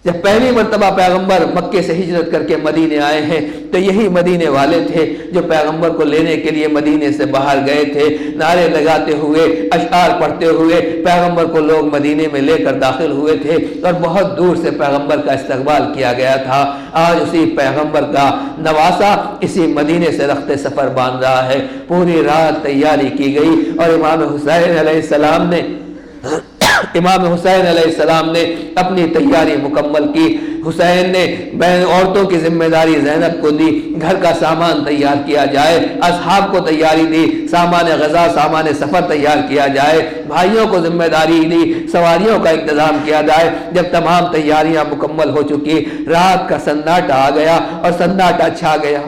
B: جب پہلی مرتبہ پیغمبر مکے سے ہجرت کر کے مدینے آئے ہیں تو یہی مدینے والے تھے جو پیغمبر کو لینے کے لیے مدینے سے باہر گئے تھے، نعرے لگاتے ہوئے، اشعار پڑھتے ہوئے پیغمبر کو لوگ مدینے میں لے کر داخل ہوئے تھے اور بہت دور سے پیغمبر کا استقبال کیا گیا تھا۔ آج اسی پیغمبر کا نواسا اسی مدینے سے رخت سفر باندھ رہا ہے۔ پوری رات تیاری کی گئی اور امام حسین علیہ السلام نے اپنی تیاری مکمل کی۔ حسین نے عورتوں کی ذمہ داری زینب کو دی، گھر کا سامان تیار کیا جائے، اصحاب کو تیاری دی، سامان غزا سامان سفر تیار کیا جائے، بھائیوں کو ذمہ داری دی، سواریوں کا انتظام کیا جائے۔ جب تمام تیاریاں مکمل ہو چکی، رات کا سناٹا آ گیا اور سناٹا چھا گیا۔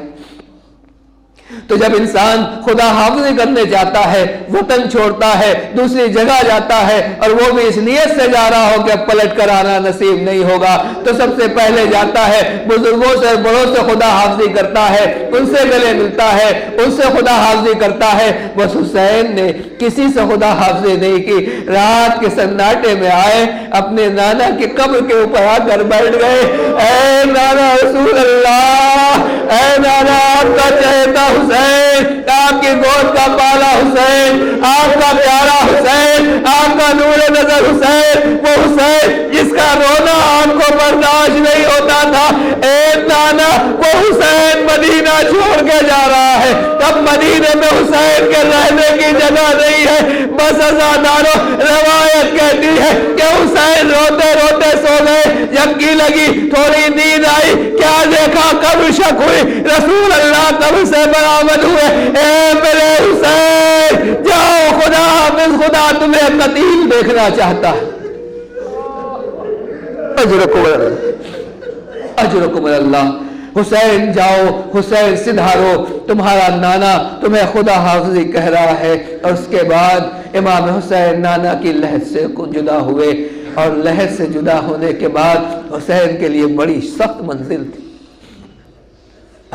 B: تو جب انسان خدا حافظی کرنے جاتا ہے، وطن چھوڑتا ہے، دوسری جگہ جاتا ہے اور وہ بھی اس نیت سے جا رہا ہو کہ اب پلٹ کر آنا نصیب نہیں ہوگا، تو سب سے پہلے جاتا ہے بزرگوں سے بڑوں سے خدا حافظی کرتا ہے، ان سے گلے ملتا ہے، ان سے خدا حافظی کرتا ہے۔ بس حسین نے کسی سے خدا حافظی نہیں کی، رات کے سناٹے میں آئے، اپنے نانا کی قبر کے اوپر آ کر بیٹھ گئے۔ اے نانا رسول اللہ، اے نانا آپ کا چہتا حسین، آپ کی گود کا بالا حسین، آپ کا پیارا حسین، آپ کا نور نظر حسین، وہ حسین جس کا رونا آپ کو برداشت نہیں ہوتا تھا۔ اے نانا، وہ حسین مدینہ چھوڑ کے جا رہا ہے، اب مدینے میں حسین کے رہنے کی جگہ نہیں ہے۔ بس عزاداروں، روایت کہتی ہے کہ حسین روتے روتے سو گئے، جھپکی لگی، تھوڑی نیند آئی، کیا دیکھا، قبر شک ہوئی، رسول اللہ قبر سے برآمد ہوئے۔ اے میرے حسین، جاؤ، خدا حافظ، خدا تمہیں قتیل دیکھنا چاہتا ہے۔ اجرکم اللہ، حسین جاؤ، حسین سدھارو، تمہارا نانا تمہیں خدا حافظی کہہ رہا ہے۔ اور اس کے بعد امام حسین نانا کی لحد سے جدا ہوئے، اور لحد سے جدا ہونے کے بعد حسین کے لیے بڑی سخت منزل تھی۔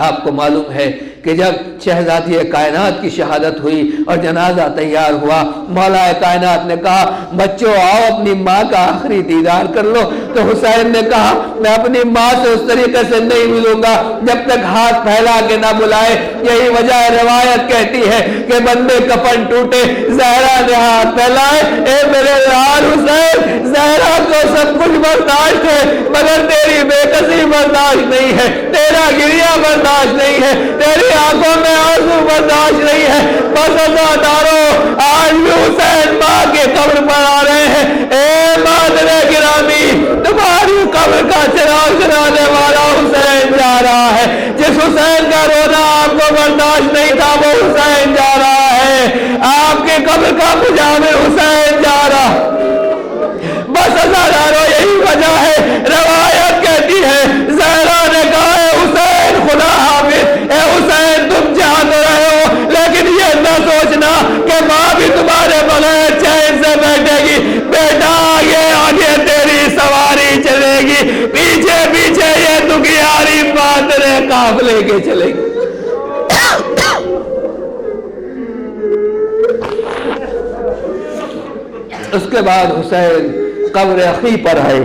B: آپ کو معلوم ہے کہ جب شہزادی کائنات کی شہادت ہوئی اور جنازہ تیار ہوا، مولا کائنات نے کہا بچوں آؤ اپنی ماں کا آخری دیدار کر لو، تو حسین نے کہا میں اپنی ماں سے اس طریقے سے نہیں ملوں گا جب تک ہاتھ پھیلا کے نہ بلائے۔ یہی وجہ روایت کہتی ہے کہ بندے کفن ٹوٹے، زہرا نے ہاتھ پھیلائے، اے میرے لال حسین، زہرا کو سب کچھ برداشت ہے مگر تیری بے کسی برداشت نہیں ہے، تیرا گریہ برداشت نہیں ہے، تیری آنکھوں میں آنسو برداشت نہیں ہے۔ بس عزاداروں، آج بھی حسین ماں کے قبر پر آ رہے ہیں۔ اے مادر گرامی، تمہاری قبر کا چراغ جلانے والا حسین جا رہا ہے۔ جس حسین کا رونا آپ کو برداشت نہیں تھا وہ حسین جا رہا ہے، آپ کے قبر کا مجاور حسین جا رہا۔ بس عزاداروں، یہی وجہ ہے، روایت کہتی ہے زہرا نے کہا اے حسین خدا حافظ، اے حسین تم جہاں تو رہے ہو لیکن یہ نہ سوچنا کہ ماں بھی تمہارے بغیر چین سے بیٹھے گی، بیٹا یہ آگے تیری سواری چلے گی، پیچھے پیچھے یہ دکھیاری باتیں قافلے کے چلے گی۔ اس کے بعد حسین قبر اخی پر آئے،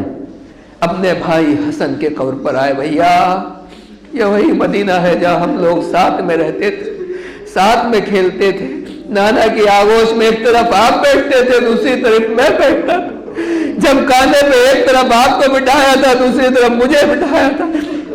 B: اپنے بھائی حسن کے قبر پر آئے۔ بھیا یہ وہی مدینہ ہے جہاں ہم لوگ ساتھ میں رہتے تھے، ساتھ میں کھیلتے تھے، نانا کی آغوش میں ایک طرف آپ بیٹھتے تھے دوسری طرف میں بیٹھتا تھا، جب کانے پہ ایک طرف آپ کو بٹھایا تھا دوسری طرف مجھے بٹھایا تھا،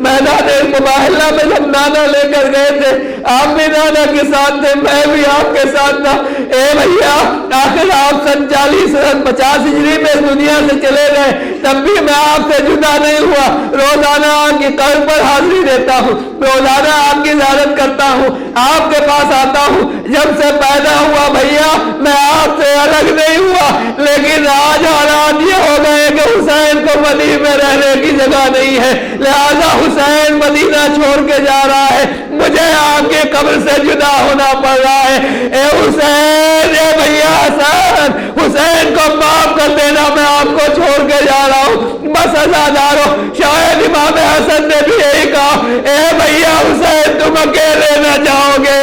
B: میدان مباہلہ میں جب نانا لے کر گئے تھے آپ بھی نانا کے ساتھ تھے، میں بھی آپ کے ساتھ تھا۔ اے بھیا آخر آپ 50 ہجری میں دنیا سے چلے گئے، تب بھی میں آپ سے جدا نہیں ہوا، روزانہ آپ کی قبر پر حاضری دیتا ہوں، روزانہ آپ کی زیارت کرتا ہوں، آپ کے پاس آتا ہوں۔ جب سے پیدا ہوا بھیا میں آپ سے الگ نہیں ہوا، لیکن آج حالات یہ ہو گئے کہ حسین کو مدینے میں رہنے کی جگہ نہیں ہے، لہذا حسین مدینہ چھوڑ کے جا رہا ہے، مجھے آپ کے قبر سے جدا ہونا پڑ رہا ہے۔ اے حسین، اے بھیا حسن، حسین کو معاف کر دینا، میں آپ کو چھوڑ کے جا رہا ہوں۔ بس عزادارو، شاید امام حسن نے بھی یہی کہا، اے بھیا حسین تم اکیلے نہ جاؤ گے،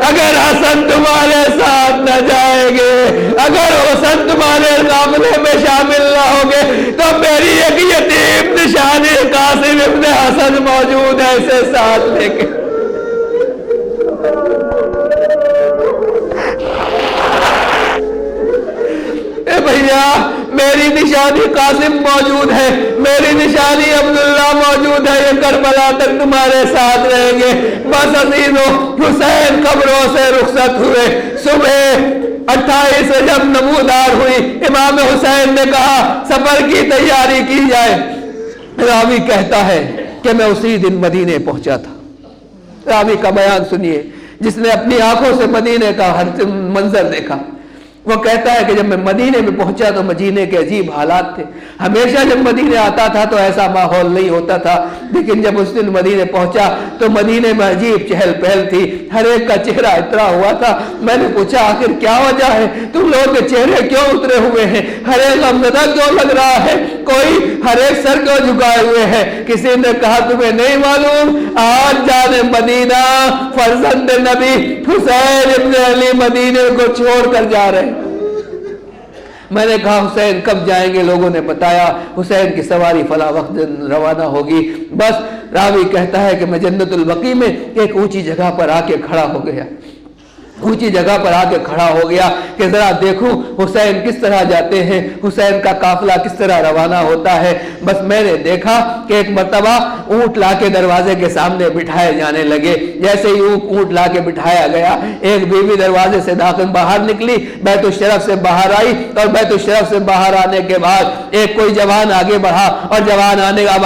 B: اگر حسن تمہارے ساتھ نہ جائے گے، اگر حسن تمہارے قافلے میں شامل نہ ہوگے تو میری ایک یتیم نشانی قاسم ابن حسن موجود ہے، اسے ساتھ لے کے۔ اے بھیا میری نشانی قاسم موجود ہے، میری نشانی عبداللہ موجود ہے، یہ کربلا تک تمہارے ساتھ رہیں گے۔ بس عزیزو، حسین قبروں سے رخصت ہوئے۔ صبح 28 جب نمودار ہوئی، امام حسین نے کہا سفر کی تیاری کی جائے۔ راوی کہتا ہے کہ میں اسی دن مدینے پہنچا تھا۔ راوی کا بیان سنیے، جس نے اپنی آنکھوں سے مدینے کا ہر منظر دیکھا۔ وہ کہتا ہے کہ جب میں مدینے میں پہنچا تو مدینے کے عجیب حالات تھے۔ ہمیشہ جب مدینے آتا تھا تو ایسا ماحول نہیں ہوتا تھا، لیکن جب اس دن مدینے پہنچا تو مدینے میں عجیب چہل پہل تھی، ہر ایک کا چہرہ اترا ہوا تھا۔ میں نے پوچھا آخر کیا وجہ ہے، تم لوگوں کے چہرے کیوں اترے ہوئے ہیں، ہر ایک غمزدہ کیوں لگ رہا ہے، کوئی ہر ایک سر کیوں جھکائے ہوئے ہیں؟ کسی نے کہا تمہیں نہیں معلوم، آج جان مدینہ فرزند نبی حسین ابن علی مدینے کو چھوڑ کر جا رہے ہیں۔ میں نے کہا حسین کب جائیں گے؟ لوگوں نے بتایا حسین کی سواری فلاں وقت روانہ ہوگی۔ بس راوی کہتا ہے کہ میں جنت البقیع میں ایک اونچی جگہ پر آ کے کھڑا ہو گیا، اونچی جگہ پر آ کے کھڑا ہو گیا کہ ذرا دیکھوں حسین کس طرح جاتے ہیں، حسین کا قافلہ کس طرح روانہ ہوتا ہے۔ بس میں نے دیکھا کہ ایک مرتبہ اونٹ لا کے دروازے کے سامنے بٹھائے جانے لگے۔ جیسے ہی اونٹ لا کے بٹھایا گیا، ایک بیوی دروازے سے داخل باہر نکلی، بیت الشرف سے باہر آئی، اور بیت الشرف سے باہر آنے کے بعد ایک کوئی جوان آگے بڑھا، اور جوان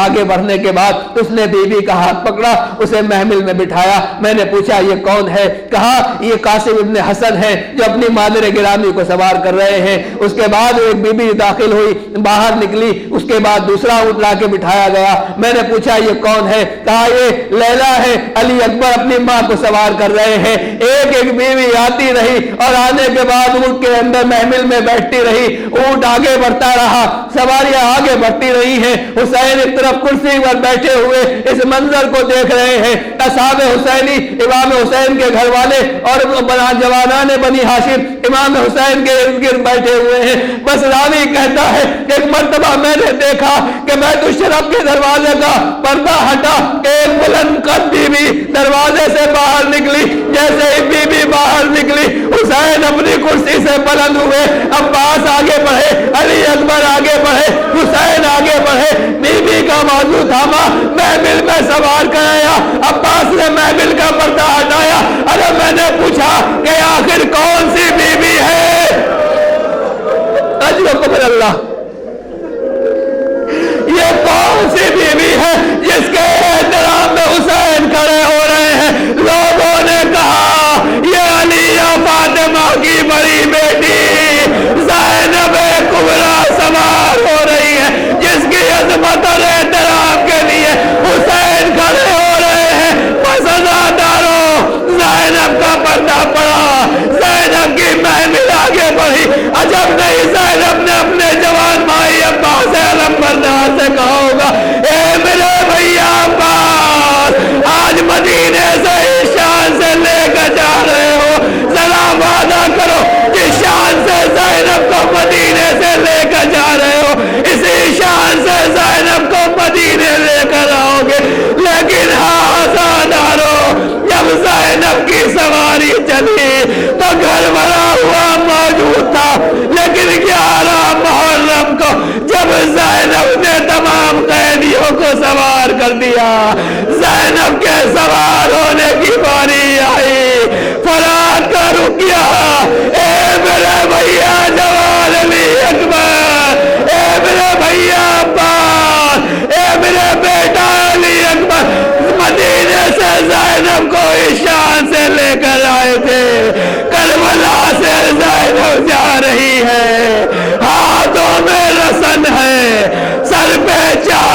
B: آگے بڑھنے کے بعد اس نے بیوی کا ہاتھ پکڑا، اسے محمل میں بٹھایا۔ میں نے پوچھا یہ کون ہے؟ کہا یہ قاسم ابن حسن ہے جو اپنی مادر گرامی کو سوار کر رہے ہیں۔ اس کے بعد ایک بی بی داخل ہوئی، باہر نکلی، اس کے بعد دوسرا اونٹ لا کے بٹھایا گیا۔ میں نے پوچھا یہ کون ہے؟ کہا یہ لیلا ہے، علی اکبر اپنی ماں کو سوار کر رہے ہیں۔ ایک ایک بیوی آتی رہی اور آنے کے بعد اونٹ کے اندر محمل میں بیٹھتی رہی، اونٹ آگے بڑھتا رہا، سواریاں آگے بڑھتی رہی ہیں۔ حسین ایک طرف کرسی پر بیٹھے ہوئے اس منظر کو دیکھ رہے ہیں۔ اصحاب حسینی، امام حسین کے گھر والے اور جوانان بنی ہاشم امام حسین کے ارد گرد بیٹھے ہوئے ہیں۔ بس راوی کہتا ہے ایک مرتبہ میں نے دیکھا کہ بیت الشرف کے دروازے کا پردہ ہٹا، ایک بلند قد بی بی دروازے سے باہر نکلی۔ جیسے ہی بی بی باہر نکلی، حسین اپنی کرسی سے بلند ہوئے، عباس آگے بڑھے، علی اکبر آگے بڑھے، حسین آگے بڑھے، بی بی کا بازو تھاما، محمل میں سوار کرایا۔ عباس نے محمل کا پردہ ہٹایا۔ ارے میں نے پوچھا کہ آخر کون سی بی بی ہے؟ اجر قبر اللہ، یہ کون سی بی بی ہے جس کے احترام میں حسین کھڑے ہو رہے ہیں؟ لوگوں نے کہا یہ علی یا فاطمہ کی بڑی بیٹی زینب کبریٰ سوار ہو رہی ہے، جس کی عظمت اور احترام کے لیے حسین کھڑے ہو رہے ہیں۔ بس عزادارو، زینب کا پردہ پڑا، زینب کی محمل آگے بڑھی۔ عجب نہیں زینب نے اپنے جوان بھائی عباس علمبردار سے کہا ہوگا اے میرے بھیا عباس، آج مدینے سے اس شان سے لے کر جا رہے ہو، ذرا وعدہ کرو جس شان سے زینب کو مدینے سے لے کر جا رہے ہو اسی شان سے زینب کو مدینے لے کر آؤ گے۔ لیکن عزادارو، جب زینب کی سواری چلی تو گھر بھرا ہوا موجود تھا، لیکن 11 محرم کو جب زینب نے تمام قیدیوں کو سوار کر دیا، زینب کے سوار ہونے کی باری آئی، فرات کا رک گیا۔ اے میرے بھیا جوان علی اکبر، اے میرے بھیا عباس، اے میرے بیٹا علی اکبر، مدینے سے زینب کو اس شان سے لے کر آئے تھے۔ کربلا سے زینب جا رہی ہے، ہاتھوں میں رسن ہے، سر پہ چار